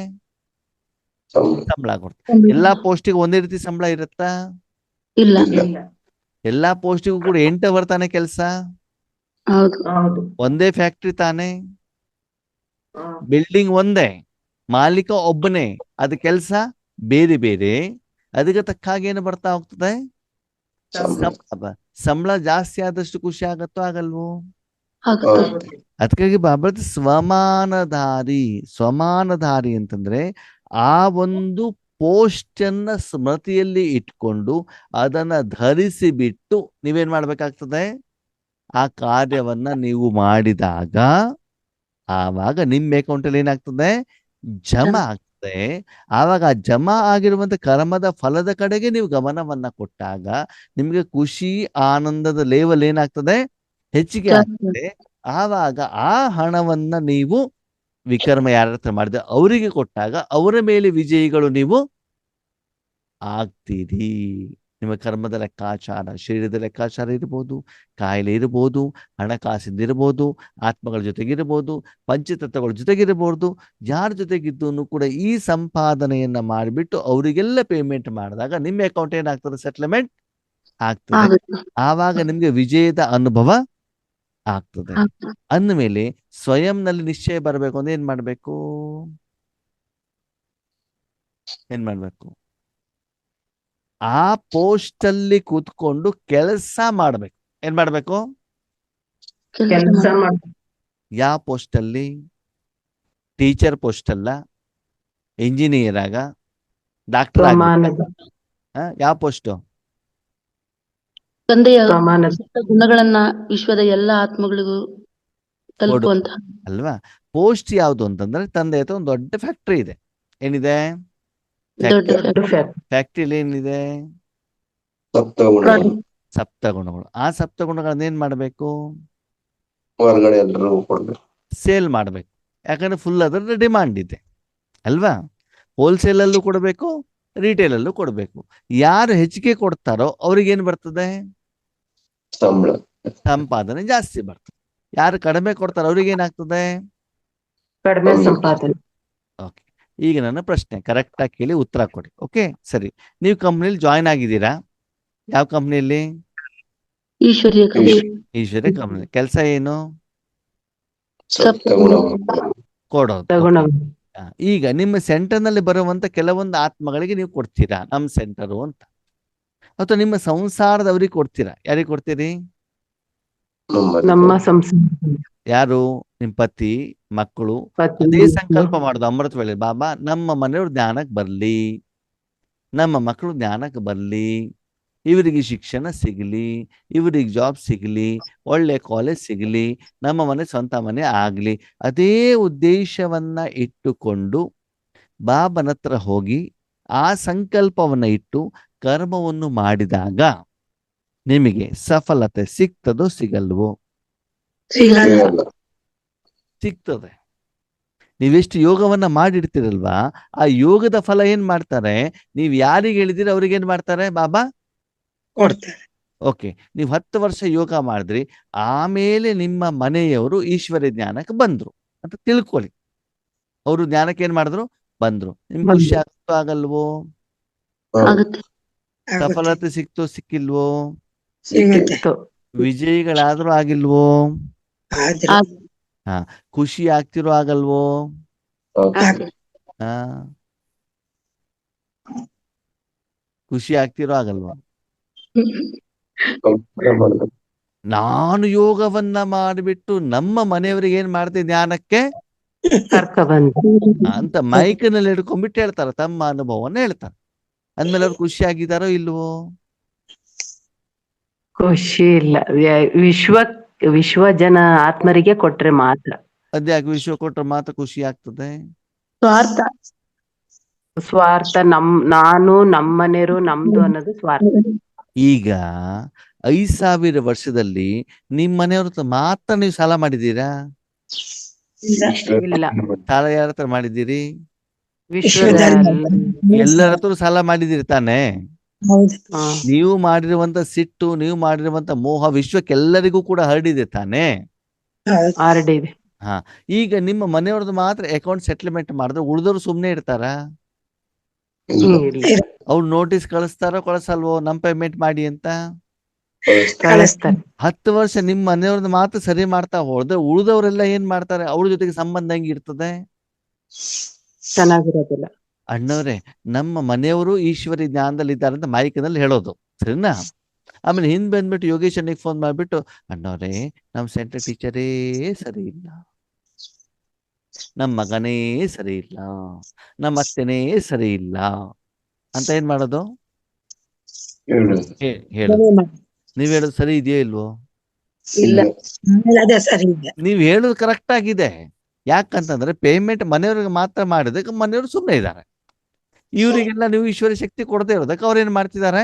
ಸಂಬಳ ಕೊಡ್ತಾರೆ. ಎಲ್ಲಾ ಪೋಸ್ಟಿಗೆ ಒಂದೇ ರೀತಿ ಸಂಬಳ ಇರುತ್ತಾ? ಇಲ್ಲ. ಎಲ್ಲಾ ಪೋಸ್ಟಿಗೂ ಕೂಡ 8 ಅವರ್ ತಾನೇ ಕೆಲಸ? ಒಂದೇ ಫ್ಯಾಕ್ಟ್ರಿ ತಾನೇ? ಬಿಲ್ಡಿಂಗ್ ಒಂದೇ, ಮಾಲೀಕ ಒಬ್ಬನೇ, ಅದು ಕೆಲಸ ಬೇರೆ ಬೇರೆ. ಅದಕ್ಕೆ ತಕ್ಕ ಹಾಗೆ ಏನು ಬರ್ತಾ ಹೋಗ್ತದೆ? ಸಂಬಳ ಜಾಸ್ತಿ ಆದಷ್ಟು ಖುಷಿ ಆಗತ್ತೋ ಆಗಲ್ವೋ? ಅದಕ್ಕಾಗಿ ಬಾಬಾ ಸ್ವಮಾನಧಾರಿ ಅಂತಂದ್ರೆ ಆ ಒಂದು ಪೋಸ್ಟ್ ಅನ್ನ ಸ್ಮೃತಿಯಲ್ಲಿ ಇಟ್ಕೊಂಡು ಅದನ್ನ ಧರಿಸಿ ಬಿಟ್ಟು ನೀವೇನ್ ಮಾಡ್ಬೇಕಾಗ್ತದೆ? ಆ ಕಾರ್ಯವನ್ನ ನೀವು ಮಾಡಿದಾಗ ಆವಾಗ ನಿಮ್ಮ ಅಕೌಂಟ್ ಅಲ್ಲಿ ಏನಾಗ್ತದೆ? ಜಮಾ ಆಗ್ತದೆ. ಆವಾಗ ಆ ಜಮಾ ಆಗಿರುವಂತ ಕರ್ಮದ ಫಲದ ಕಡೆಗೆ ನೀವು ಗಮನವನ್ನ ಕೊಟ್ಟಾಗ ನಿಮ್ಗೆ ಖುಷಿ ಆನಂದದ ಲೆವೆಲ್ ಏನಾಗ್ತದೆ? ಹೆಚ್ಚಿಗೆ ಆಗ್ತದೆ. ಆವಾಗ ಆ ಹಣವನ್ನ ನೀವು ವಿಕರ್ಮ ಯಾರ ಹತ್ರ ಮಾಡಿದ್ರೆ ಅವರಿಗೆ ಕೊಟ್ಟಾಗ ಅವರ ಮೇಲೆ ವಿಜಯಿಗಳು ನೀವು ಆಗ್ತೀರಿ. ನಿಮ್ಮ ಕರ್ಮದ ಲೆಕ್ಕಾಚಾರ, ಶರೀರದ ಲೆಕ್ಕಾಚಾರ ಇರ್ಬೋದು, ಕಾಯಿಲೆ ಇರ್ಬೋದು, ಹಣಕಾಸಿಂದ ಇರ್ಬೋದು, ಆತ್ಮಗಳ ಜೊತೆಗಿರ್ಬೋದು, ಪಂಚತತ್ವಗಳ ಜೊತೆಗಿರ್ಬೋದು, ಯಾರ ಜೊತೆಗಿದ್ದು ಕೂಡ ಈ ಸಂಪಾದನೆಯನ್ನ ಮಾಡಿಬಿಟ್ಟು ಅವರಿಗೆಲ್ಲ ಪೇಮೆಂಟ್ ಮಾಡಿದಾಗ ನಿಮ್ಮ ಅಕೌಂಟ್ ಏನಾಗ್ತದೆ? ಸೆಟ್ಲ್ಮೆಂಟ್ ಆಗ್ತದೆ. ಆವಾಗ ನಿಮ್ಗೆ ವಿಜಯದ ಅನುಭವ ಆಗ್ತದೆ. ಅಂದಮೇಲೆ ಸ್ವಯಂನಲ್ಲಿ ನಿಶ್ಚಯ ಬರಬೇಕು ಅಂದ್ರೆ ಏನ್ ಮಾಡ್ಬೇಕು? ಆ ಪೋಸ್ಟ್ ಅಲ್ಲಿ ಕೂತ್ಕೊಂಡು ಕೆಲಸ ಮಾಡ್ಬೇಕು. ಏನ್ ಮಾಡ್ಬೇಕು? ಯಾವ ಪೋಸ್ಟ್ ಅಲ್ಲಿ? ಟೀಚರ್ ಪೋಸ್ಟ್ ಅಲ್ಲ, ಇಂಜಿನಿಯರ್ ಆಗ, ಡಾಕ್ಟರ್ ಆಗ, ಯಾವ ಪೋಸ್ಟ್? ತಂದೆಯ ಗುಣಗಳನ್ನ ವಿಶ್ವದ ಎಲ್ಲ ಆತ್ಮಗಳಿಗೂ ತಲುಪುವಂತ ಅಲ್ವಾ? ಪೋಸ್ಟ್ ಯಾವುದು ಅಂತಂದ್ರೆ ತಂದೆ ಹತ್ರ ಒಂದು ದೊಡ್ಡ ಫ್ಯಾಕ್ಟ್ರಿ ಇದೆ. ಏನಿದೆ? ಫ್ಯಾಕ್ಟ್ರಿಲಿ ಏನಿದೆ? ಸಪ್ತಗುಣಗಳು. ಆ ಸಪ್ತಗುಣಗಳನ್ನ ಏನ್ ಮಾಡ್ಬೇಕು? ಹೊರಗಡೆ ಎಲ್ಲರೂ ಕೊಡ್ಬೇಕು, ಸೇಲ್ ಮಾಡ್ಬೇಕು. ಯಾಕಂದ್ರೆ ಫುಲ್ ಅದರ ಡಿಮಾಂಡ್ ಇದೆ ಅಲ್ವಾ? ಹೋಲ್ಸೇಲ್ ಅಲ್ಲೂ ಕೊಡಬೇಕು, ರಿಟೇಲ್ ಅಲ್ಲೂ ಕೊಡಬೇಕು. ಯಾರು ಹೆಚ್ಚಿಗೆ ಕೊಡ್ತಾರೋ ಅವ್ರಿಗೆ ಏನ್ ಬರ್ತದೆ? ಸಂಪಾದನೆ ಜಾಸ್ತಿ ಬರ್ತದೆ. ಯಾರು ಕಡಿಮೆ ಕೊಡ್ತಾರೋ ಅವ್ರಿಗೆ ಏನಾಗ್ತದೆ? ಕಡಿಮೆ ಸಂಪಾದನೆ. ಓಕೆ. ಈಗ ನನ್ನ ಪ್ರಶ್ನೆ ಕರೆಕ್ಟಾಗಿ ಕೇಳಿ ಉತ್ತರ ಕೊಡಿ. ಓಕೆ, ಸರಿ. ನೀವು ಕಂಪ್ನಿಲಿ ಜಾಯ್ನ್ ಆಗಿದ್ದೀರಾ? ಯಾವ ಕಂಪ್ನಿಯಲ್ಲಿ? ಈಶ್ವರ್ಯ ಕಂಪನಿ. ಈಶ್ವರ್ಯ ಕಂಪ್ನಿ. ಕೆಲಸ ಏನು? ಸಪ್ತಗುಣ ಕೊಡೋದು. ತಗೊಂಡ Okay. ಈಗ ನಿಮ್ಮ ಸೆಂಟರ್ನಲ್ಲಿ ಬರುವಂತ ಕೆಲವೊಂದು ಆತ್ಮಗಳಿಗೆ ನೀವು ಕೊಡ್ತೀರಾ, ನಮ್ಮ ಸೆಂಟರು ಅಂತ, ಅಥವಾ ನಿಮ್ಮ ಸಂಸಾರದವ್ರಿಗೆ ಕೊಡ್ತೀರಾ? ಯಾರಿಗೆ ಕೊಡ್ತೀರಿ? ನಮ್ಮ ಸಂಸಾರ ಯಾರು? ನಿಮ್ಮ ಪತಿ, ಮಕ್ಕಳು. ಪತಿ ಅದೇ ಸಂಕಲ್ಪ ಮಾಡೋದು ಅಮೃತ ವೇಳೆ, ಬಾಬಾ ನಮ್ಮ ಮನೆಯವ್ರು ಜ್ಞಾನಕ್ಕೆ ಬರ್ಲಿ, ನಮ್ಮ ಮಕ್ಕಳು ಜ್ಞಾನಕ್ಕೆ ಬರ್ಲಿ, ಇವರಿಗೆ ಶಿಕ್ಷಣ ಸಿಗಲಿ, ಇವರಿಗೆ ಜಾಬ್ ಸಿಗಲಿ, ಒಳ್ಳೆ ಕಾಲೇಜ್ ಸಿಗಲಿ, ನಮ್ಮ ಮನೆ ಸ್ವಂತ ಮನೆ ಆಗಲಿ. ಅದೇ ಉದ್ದೇಶವನ್ನ ಇಟ್ಟುಕೊಂಡು ಬಾಬನ ಹತ್ರ ಹೋಗಿ ಆ ಸಂಕಲ್ಪವನ್ನ ಇಟ್ಟು ಕರ್ಮವನ್ನು ಮಾಡಿದಾಗ ನಿಮಗೆ ಸಫಲತೆ ಸಿಗ್ತದೋ ಸಿಗಲ್ವೋ? ಸಿಗಲ್ಲ. ಸಿಗ್ತದೆ. ನೀವೆಷ್ಟು ಯೋಗವನ್ನ ಮಾಡಿರ್ತೀರಲ್ವಾ, ಆ ಯೋಗದ ಫಲ ಏನ್ ಮಾಡ್ತಾರೆ? ನೀವು ಯಾರಿಗೆ ಹೇಳಿದಿರಿ ಅವ್ರಿಗೆ ಏನ್ ಮಾಡ್ತಾರೆ ಬಾಬಾ? ಕೊಡ್ತಾರೆ. ಓಕೆ, ನೀವು 10 ವರ್ಷ ಯೋಗ ಮಾಡಿದ್ರಿ, ಆಮೇಲೆ ನಿಮ್ಮ ಮನೆಯವರು ಈಶ್ವರ್ಯ ಜ್ಞಾನಕ್ಕೆ ಬಂದ್ರು ಅಂತ ತಿಳ್ಕೊಳ್ಳಿ. ಅವರು ಜ್ಞಾನಕ್ಕೆ ಏನ್ ಮಾಡಿದ್ರು? ಬಂದ್ರು. ನಿಮ್ಗೆ ಖುಷಿ ಆಗ್ತೋ ಆಗಲ್ವೋ? ಆಗುತ್ತೆ. ಸಫಲತೆ ಸಿಕ್ತೋ ಸಿಕ್ಕಿಲ್ವೋ? ಸಿಗುತ್ತೆ. ವಿಜಯಿಗಳಾದ್ರೂ ಆಗಿಲ್ವೋ? ಆದ್ರೆ ಹಾ, ಖುಷಿ ಆಗ್ತಿರೋ ಆಗಲ್ವೋ? ಹಾ, ಖುಷಿ ಆಗ್ತಿರೋ ಆಗಲ್ವೋ? ನಾನು ಯೋಗವನ್ನ ಮಾಡಿಬಿಟ್ಟು ನಮ್ಮ ಮನೆಯವರಿಗೆ ಏನ್ ಮಾಡ್ತೆ ಜ್ಞಾನಕ್ಕೆ ಕರ್ಕ ಬಂದು ಅಂತ ಮೈಕ್ನಲ್ಲಿ ಹಿಡ್ಕೊಂಡ್ಬಿಟ್ಟು ಹೇಳ್ತಾರೆ, ತಮ್ಮ ಅನುಭವವನ್ನ ಹೇಳ್ತಾರೆ. ಅಂದ್ಮೇಲೆ ಅವ್ರು ಖುಷಿ ಆಗಿದಾರೋ ಇಲ್ವೋ? ಖುಷಿ ಇಲ್ಲ. ವಿಶ್ವ ಜನ ಆತ್ಮರಿಗೆ ಕೊಟ್ರೆ ಮಾತ್ರ. ಅದ್ಯಾಕೆ ವಿಶ್ವ ಕೊಟ್ರೆ ಮಾತ್ರ ಖುಷಿ ಆಗ್ತದೆ? ಸ್ವಾರ್ಥ. ಸ್ವಾರ್ಥ. ನಾನು ನಮ್ಮನೆಯವರು ನಮ್ದು ಅನ್ನೋದು ಸ್ವಾರ್ಥ. ಈಗ 5,000 ವರ್ಷದಲ್ಲಿ ನಿಮ್ಮ ಮನೆಯವ್ರ ಹತ್ರ ಮಾತ್ರ ನೀವು ಸಾಲ ಮಾಡಿದ್ದೀರಾ? ಇಲ್ಲ. ಸಾಲ ಯಾರ ಹತ್ರ ಮಾಡಿದ್ದೀರಿ? ವಿಶ್ವದ ಎಲ್ಲರ ಹತ್ರ ಸಾಲ ಮಾಡಿದಿರಿ ತಾನೆ? ಹೌದು. ನೀವು ಮಾಡಿರುವಂತ ಸಿಟ್ಟು, ನೀವು ಮಾಡಿರುವಂತ ಮೋಹ ವಿಶ್ವಕ್ಕೆಲ್ಲರಿಗೂ ಕೂಡ ಹರಡಿದೆ ತಾನೆ? ಹೌದು. ಆರ್ಡಿದೆ. ಹಾ, ಈಗ ನಿಮ್ಮ ಮನೆಯವ್ರದ್ದು ಮಾತ್ರ ಅಕೌಂಟ್ ಸೆಟ್ಲ್ಮೆಂಟ್ ಮಾಡಿದ್ರೆ ಉಳಿದವ್ರು ಸುಮ್ನೆ ಇರ್ತಾರಾ? ಇಲ್ಲ. ಅವ್ರು ನೋಟಿಸ್ ಕಳಿಸ್ತಾರೋ ಕಳಿಸಲ್ವೋ ನಮ್ ಪೇಮೆಂಟ್ ಮಾಡಿ ಅಂತ? ಕಳಿಸ್ತಾರೆ. 10 ವರ್ಷ ನಿಮ್ಮ ಮನೆಯವ್ರದ್ದು ಮಾತ್ರ ಸರಿ ಮಾಡ್ತಾ ಹೋದ್ರೆ ಉಳಿದವರೆಲ್ಲ ಏನ್ ಮಾಡ್ತಾರೆ? ಅವ್ರ ಜೊತೆಗೆ ಸಂಬಂಧ ಹೆಂಗ್ ಇರ್ತದೆ? ಚೆನ್ನಾಗಿರೋದಿಲ್ಲ. ಅಣ್ಣವ್ರೆ, ನಮ್ಮ ಮನೆಯವರು ಈಶ್ವರಿ ಜ್ಞಾನದಲ್ಲಿ ಇದ್ದಾರೆ ಅಂತ ಮೈಕ್ನಲ್ಲಿ ಹೇಳೋದು, ಸರಿನಾ? ಆಮೇಲೆ ಹಿಂದ್ ಬಂದ್ಬಿಟ್ಟು ಯೋಗೇಶ್ ಅಣ್ಣಿಗೆ ಫೋನ್ ಮಾಡ್ಬಿಟ್ಟು, ಅಣ್ಣವ್ರೆ ನಮ್ ಸೆಂಟರ್ ಟೀಚರೇ ಸರಿ ಇಲ್ಲ, ನಮ್ಮ ಮಗನೇ ಸರಿ ಇಲ್ಲ, ನಮ್ಮ ಅತ್ತೆನೇ ಸರಿ ಇಲ್ಲ ಅಂತ ಏನ್ ಮಾಡೋದು? ಹೇಳೋದು. ನೀವ್ ಹೇಳೋದು ಸರಿ ಇದೆಯೋ ಇಲ್ವೋ? ಇಲ್ಲ. ಅದೇ ಸರಿ ಇದೆ. ನೀವ್ ಹೇಳೋದು ಕರೆಕ್ಟ್ ಆಗಿದೆ. ಯಾಕಂತಂದ್ರೆ ಪೇಮೆಂಟ್ ಮನೆಯವ್ರಿಗೆ ಮಾತ್ರ ಮಾಡಿದಕ್ಕೆ ಮನೆಯವರು ಸುಮ್ಮನೆ ಇದ್ದಾರೆ. ಇವರಿಗೆಲ್ಲ ನೀವು ಈಶ್ವರ ಶಕ್ತಿ ಕೊಡದೇ ಇರೋದಕ್ಕೆ ಅವ್ರೇನ್ ಮಾಡ್ತಿದ್ದಾರೆ?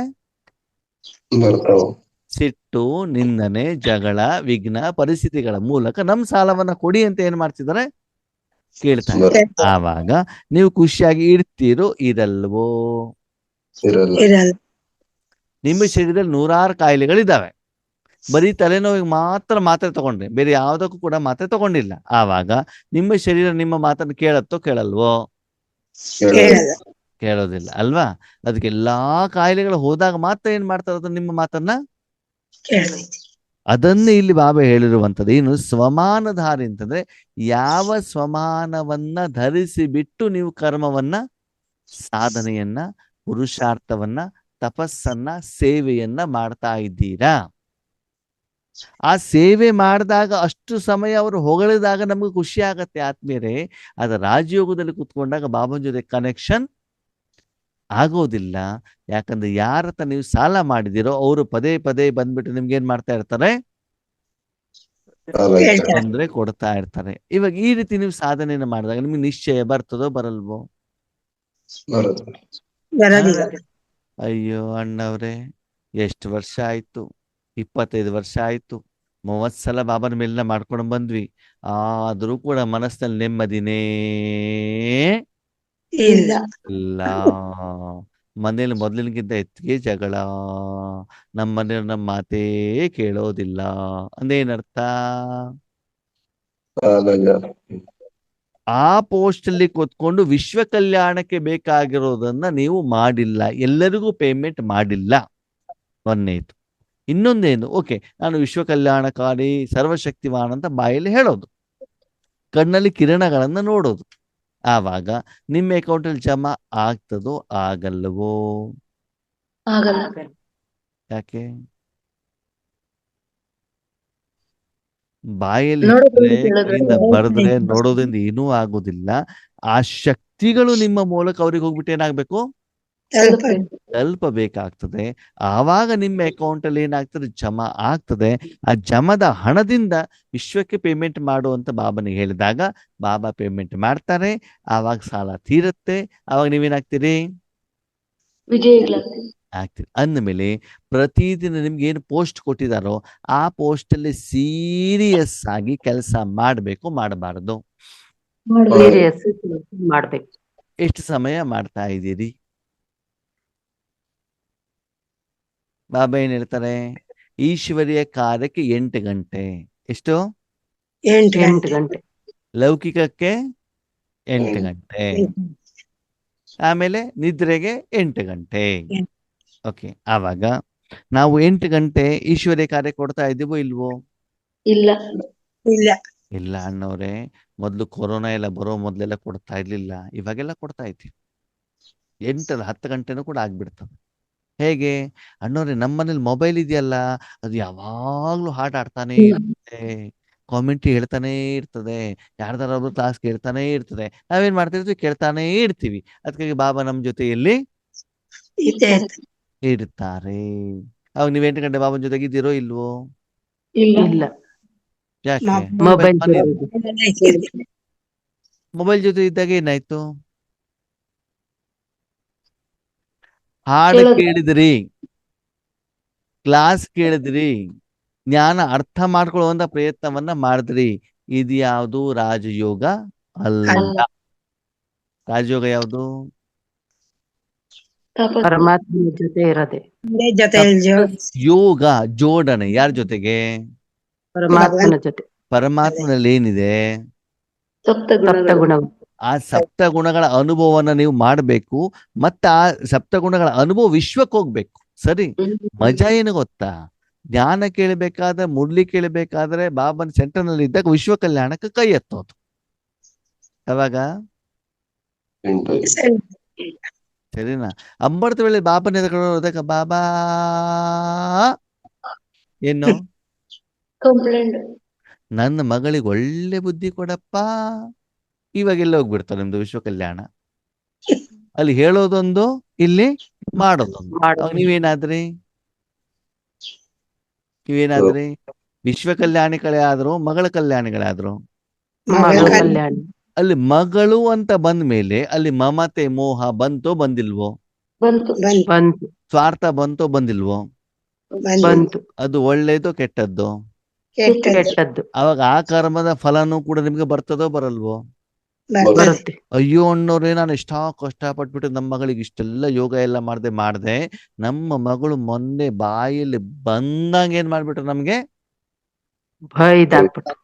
ಸಿಟ್ಟು, ನಿಂದನೆ, ಜಗಳ, ವಿಘ್ನ, ಪರಿಸ್ಥಿತಿಗಳ ಮೂಲಕ ನಮ್ ಸಾಲವನ್ನ ಕೊಡಿ ಅಂತ ಏನ್ ಮಾಡ್ತಿದ್ದಾರೆ? ಕೇಳ್ತಾ ಇದ್ದಾರೆ. ಆವಾಗ ನೀವು ಖುಷಿಯಾಗಿ ಇರ್ತೀರೋ ಇರಲ್ವೋ? ಇರಲ್ಲ. ನಿಮ್ಮ ಶರೀರದಲ್ಲಿ 100 ಕಾಯಿಲೆಗಳಿದ್ದಾವೆ. ಬರೀ ತಲೆನೋವಿಗೆ ಮಾತ್ರ ಮಾತ್ರೆ ತಗೊಂಡ್ರೆ ಬೇರೆ ಯಾವ್ದಕ್ಕೂ ಕೂಡ ಮಾತ್ರೆ ತಗೊಂಡಿಲ್ಲ. ಆವಾಗ ನಿಮ್ಮ ಶರೀರ ನಿಮ್ಮ ಮಾತನ್ನು ಕೇಳತ್ತೋ ಕೇಳಲ್ವೋ? ಕೇಳಲ್ಲ. ಕೇಳೋದಿಲ್ಲ ಅಲ್ವಾ? ಅದಕ್ಕೆ ಎಲ್ಲಾ ಕಾಯಿಲೆಗಳು ಹೋದಾಗ ಮಾತ್ರ ಏನ್ ಮಾಡ್ತಾ ಇರೋದು? ನಿಮ್ಮ ಮಾತನ್ನ ಕೇಳಲ್ಲ. ಅದನ್ನೇ ಇಲ್ಲಿ ಬಾಬಾ ಹೇಳಿರುವಂಥದ್ದು ಏನು? ಸ್ವಮಾನಧಾರಿ ಅಂತಂದ್ರೆ ಯಾವ ಸ್ವಮಾನವನ್ನ ಧರಿಸಿ ಬಿಟ್ಟು ನೀವು ಕರ್ಮವನ್ನ, ಸಾಧನೆಯನ್ನ, ಪುರುಷಾರ್ಥವನ್ನ, ತಪಸ್ಸನ್ನ, ಸೇವೆಯನ್ನ ಮಾಡ್ತಾ ಇದ್ದೀರಾ. ಆ ಸೇವೆ ಮಾಡಿದಾಗ ಅಷ್ಟು ಸಮಯ ಅವರು ಹೊಗಳಿದಾಗ ನಮ್ಗೆ ಖುಷಿ ಆಗತ್ತೆ ಆತ್ಮೀಯರೇ. ಅದ ರಾಜಯೋಗದಲ್ಲಿ ಕುತ್ಕೊಂಡಾಗ ಬಾಬಾನ ಜೊತೆ ಕನೆಕ್ಷನ್ ಆಗೋದಿಲ್ಲ. ಯಾಕಂದ್ರೆ ಯಾರ ಹತ್ರ ನೀವು ಸಾಲ ಮಾಡಿದಿರೋ ಅವರು ಪದೇ ಪದೇ ಬಂದ್ಬಿಟ್ಟು ನಿಮ್ಗೆ ಏನ್ ಮಾಡ್ತಾ ಇರ್ತಾರೆ? ತೊಂದ್ರೆ ಕೊಡ್ತಾ ಇರ್ತಾರೆ. ಇವಾಗ ಈ ರೀತಿ ನೀವು ಸಾಧನೆಯನ್ನು ಮಾಡಿದಾಗ ನಿಮ್ಗೆ ನಿಶ್ಚಯ ಬರ್ತದೋ ಬರಲ್ವೋ? ಬರೋದಿಲ್ಲ. ಅಯ್ಯೋ ಅಣ್ಣವ್ರೆ, ಎಷ್ಟು ವರ್ಷ ಆಯ್ತು? 25 ವರ್ಷ ಆಯ್ತು, 30 ಸಲ ಬಾಬನ ಮೇಲಿನ ಮಾಡ್ಕೊಂಡು ಬಂದ್ವಿ, ಆದ್ರೂ ಕೂಡ ಮನಸ್ಸಿನಲ್ಲಿ ನೆಮ್ಮದಿನೇ ಇಲ್ಲ. ಇಲ್ಲ. ಮನೇಲಿ ಮೊದಲಿನಗಿಂತ ಹೆಚ್ಚಿಗೆ ಜಗಳ, ನಮ್ಮ ಮನೆಯವ್ರು ನಮ್ಮ ಮಾತೇ ಕೇಳೋದಿಲ್ಲ ಅಂದೇನರ್ಥ? ಆ ಪೋಸ್ಟ್ ಅಲ್ಲಿ ಕೂತ್ಕೊಂಡು ವಿಶ್ವ ಕಲ್ಯಾಣಕ್ಕೆ ಬೇಕಾಗಿರೋದನ್ನ ನೀವು ಮಾಡಿಲ್ಲ, ಎಲ್ಲರಿಗೂ ಪೇಮೆಂಟ್ ಮಾಡಿಲ್ಲ. ಒಂದೇದು. ಇನ್ನೊಂದೇನು, ಓಕೆ ನಾನು ವಿಶ್ವ ಕಲ್ಯಾಣಕಾರಿ ಸರ್ವಶಕ್ತಿವಾನ್ ಅಂತ ಬಾಯಲ್ಲಿ ಹೇಳೋದು, ಕಣ್ಣಲ್ಲಿ ಕಿರಣಗಳನ್ನ ನೋಡೋದು, ಆವಾಗ ನಿಮ್ಮ ಅಕೌಂಟಲ್ಲಿ ಜಮಾ ಆಗ್ತದೋ ಆಗಲ್ವೋ? ಆಗಲ್ಲ. ಯಾಕೆ? ಬಾಯಲ್ಲಿ ನೋಡೋದ್ರಿಂದ ಇಟ್ರೆ, ಕೇಳಿದ್ರೆ ಕೈಯಿಂದ ಬರೆದ್ರೆ, ನೋಡೋದ್ರಿಂದ ಏನೂ ಆಗೋದಿಲ್ಲ. ಆ ಶಕ್ತಿಗಳು ನಿಮ್ಮ ಮೂಲಕ ಅವ್ರಿಗೆ ಹೋಗ್ಬಿಟ್ಟು ಏನಾಗ್ಬೇಕು? ತಲುಪಬೇಕಾಗ್ತದೆ. ಆವಾಗ ನಿಮ್ಮ ಅಕೌಂಟ್ ಅಲ್ಲಿ ಏನಾಗ್ತದೆ? ಜಮಾ ಆಗ್ತದೆ. ಆ ಜಮದ ಹಣದಿಂದ ವಿಶ್ವಕ್ಕೆ ಪೇಮೆಂಟ್ ಮಾಡುವಂತ ಬಾಬನಿಗೆ ಹೇಳಿದಾಗ ಬಾಬಾ ಪೇಮೆಂಟ್ ಮಾಡ್ತಾರೆ. ಆವಾಗ ಸಾಲ ತೀರುತ್ತೆ. ಆವಾಗ ನೀವೇನಾಗ್ತೀರಿ? ವಿಜಯಿಗಳಾಗ್ತೀವಿ. ಆಗ್ತೀರಿ. ಅಂದಮೇಲೆ ಪ್ರತಿದಿನ ನಿಮ್ಗೆ ಏನು ಪೋಸ್ಟ್ ಕೊಟ್ಟಿದಾರೋ ಆ ಪೋಸ್ಟ್ ಅಲ್ಲಿ ಸೀರಿಯಸ್ ಆಗಿ ಕೆಲಸ ಮಾಡಬೇಕು, ಮಾಡಬಾರದು? ಸೀರಿಯಸ್ ಮಾಡ್ಬೇಕು. ಎಷ್ಟು ಸಮಯ ಮಾಡ್ತಾ ಇದ್ದೀರಿ? ಬಾಬಾ ಏನ್ ಹೇಳ್ತಾರೆ? ಈಶ್ವರಿಯ ಕಾರ್ಯಕ್ಕೆ 8 ಗಂಟೆ. ಎಷ್ಟು? 8 ಗಂಟೆ. ಲೌಕಿಕಕ್ಕೆ 8 ಗಂಟೆ. ಆಮೇಲೆ ನಿದ್ರೆಗೆ 8 ಗಂಟೆ. ಓಕೆ, ಆವಾಗ ನಾವು 8 ಗಂಟೆ ಈಶ್ವರ್ಯ ಕಾರ್ಯ ಕೊಡ್ತಾ ಇದ್ದೀವೋ ಇಲ್ವೋ? ಇಲ್ಲ. ಇಲ್ಲ ಅಣ್ಣವ್ರೆ, ಮೊದಲು ಕೊರೋನಾ ಎಲ್ಲ ಬರೋ ಮೊದಲೆಲ್ಲ ಕೊಡ್ತಾ ಇರ್ಲಿಲ್ಲ, ಇವಾಗೆಲ್ಲ ಕೊಡ್ತಾ ಇದ್ದೀವಿ. 8 10 ಗಂಟೆನೂ ಕೂಡ ಆಗ್ಬಿಡ್ತದೆ. ಹೇಗೆ ಅಣ್ಣವ್ರೆ? ನಮ್ಮನೇಲಿ ಮೊಬೈಲ್ ಇದೆಯಲ್ಲ, ಅದು ಯಾವಾಗ್ಲೂ ಹಾಡು ಆಡ್ತಾನೆ ಇರ್ತದೆ, ಕಾಮೆಂಟ್ರಿ ಹೇಳ್ತಾನೆ ಇರ್ತದೆ, ಯಾರ್ದಾರೊಬ್ರು ಕ್ಲಾಸ್ ಕೇಳ್ತಾನೆ ಇರ್ತದೆ. ನಾವೇನ್ ಮಾಡ್ತಿರ್ತೀವಿ? ಕೇಳ್ತಾನೆ ಇರ್ತೀವಿ. ಅದಕ್ಕಾಗಿ ಬಾಬಾ ನಮ್ ಜೊತೆಯಲ್ಲಿ ಇರ್ತಾರೆ. ಅವಾಗ ನೀವ್ 8 ಗಂಟೆ ಬಾಬನ ಜೊತೆಗಿದ್ದೀರೋ ಇಲ್ವೋ? ಇಲ್ಲ. ಯಾಕೆ? ಮೊಬೈಲ್ ಮೊಬೈಲ್ ಜೊತೆ ಇದ್ದಾಗ ಏನಾಯ್ತು? ಹಾಡು ಕೇಳೋದು. ಕೇಳಿದ್ರಿ, ಕ್ಲಾಸ್ ಕೇಳಿದ್ರಿ, ಜ್ಞಾನ ಅರ್ಥ ಮಾಡ್ಕೊಳ್ಳುವಂತ ಪ್ರಯತ್ನವನ್ನ ಮಾಡಿದ್ರಿ. ಇದು ಯಾವುದು? ರಾಜಯೋಗ ಅಲ್ಲ. ರಾಜಯೋಗ ಯಾವುದು? ಪರಮಾತ್ಮನ ಜೊತೆ ಇರೋದೆ. ಯೋಗ ಜೋಡಣೆ ಯಾರ ಜೊತೆಗೆ? ಪರಮಾತ್ಮನ ಜೊತೆ. ಪರಮಾತ್ಮನಲ್ಲಿ ಏನಿದೆ? ಸಪ್ತ ಗುಣಗಳು. ಆ ಸಪ್ತ ಗುಣಗಳ ಅನುಭವವನ್ನ ನೀವು ಮಾಡಬೇಕು. ಮತ್ತೆ ಆ ಸಪ್ತ ಗುಣಗಳ ಅನುಭವ ವಿಶ್ವಕ್ಕೆ ಹೋಗ್ಬೇಕು. ಸರಿ, ಮಜಾ ಏನು ಗೊತ್ತಾ? ಜ್ಞಾನ ಕೇಳಬೇಕಾದ್ರೆ, ಮುರಳಿ ಕೇಳಬೇಕಾದ್ರೆ ಬಾಬನ್ ಸೆಂಟರ್ ನಲ್ಲಿ ಇದ್ದಾಗ ವಿಶ್ವ ಕಲ್ಯಾಣಕ್ಕೆ ಕೈ ಎತ್ತೋದು. ಯಾವಾಗ? ಸರಿನಾ? ಅಂಬರ್ತ ವೇಳೆ ಬಾಬನ ಎದುರುಗಡೆ ಬಾಬಾ ಏನು? ಕಂಪ್ಲೇಂಟ್. ನನ್ನ ಮಗಳಿಗೆ ಒಳ್ಳೆ ಬುದ್ಧಿ ಕೊಡಪ್ಪ. ಇವಾಗೆಲ್ಲ ಹೋಗ್ಬಿಡ್ತಾರೆ ನಿಮ್ದು ವಿಶ್ವ ಕಲ್ಯಾಣ. ಅಲ್ಲಿ ಹೇಳೋದೊಂದು, ಇಲ್ಲಿ ಮಾಡೋದೊಂದು. ಅವಾಗ ನೀವೇನಾದ್ರಿ? ವಿಶ್ವ ಕಲ್ಯಾಣಿಗಳೇ ಆದ್ರು, ಮಗಳ ಕಲ್ಯಾಣಿಗಳೇ ಆದ್ರು. ಅಲ್ಲಿ ಮಗಳು ಅಂತ ಬಂದ ಮೇಲೆ ಅಲ್ಲಿ ಮಮತೆ ಮೋಹ ಬಂತೋ ಬಂದಿಲ್ವೋ? ಬಂತು. ಸ್ವಾರ್ಥ ಬಂತೋ ಬಂದಿಲ್ವೋ? ಅದು ಒಳ್ಳೇದು ಕೆಟ್ಟದ್ದು? ಕೆಟ್ಟದ್ದು. ಅವಾಗ ಆ ಕರ್ಮದ ಫಲನೂ ಕೂಡ ನಿಮ್ಗೆ ಬರ್ತದೋ ಬರಲ್ವೋ? ಬರುತ್ತೆ. ಅಯ್ಯೋ ಅಣ್ಣವ್ರೆ, ನಾನು ಎಷ್ಟೋ ಕಷ್ಟಪಟ್ಬಿಟ್ಟು ನಮ್ಮ ಮಗಳಿಗೆ ಇಷ್ಟೆಲ್ಲ ಯೋಗ ಎಲ್ಲ ಮಾಡ್ದೆ. ನಮ್ಮ ಮಗಳು ಮೊನ್ನೆ ಬಾಯಲ್ಲಿ ಬಂದಂಗ ಏನ್ ಮಾಡ್ಬಿಟ್ರು ನಮ್ಗೆ? ಇದಾಗ್ಬಿಟ್ಟು.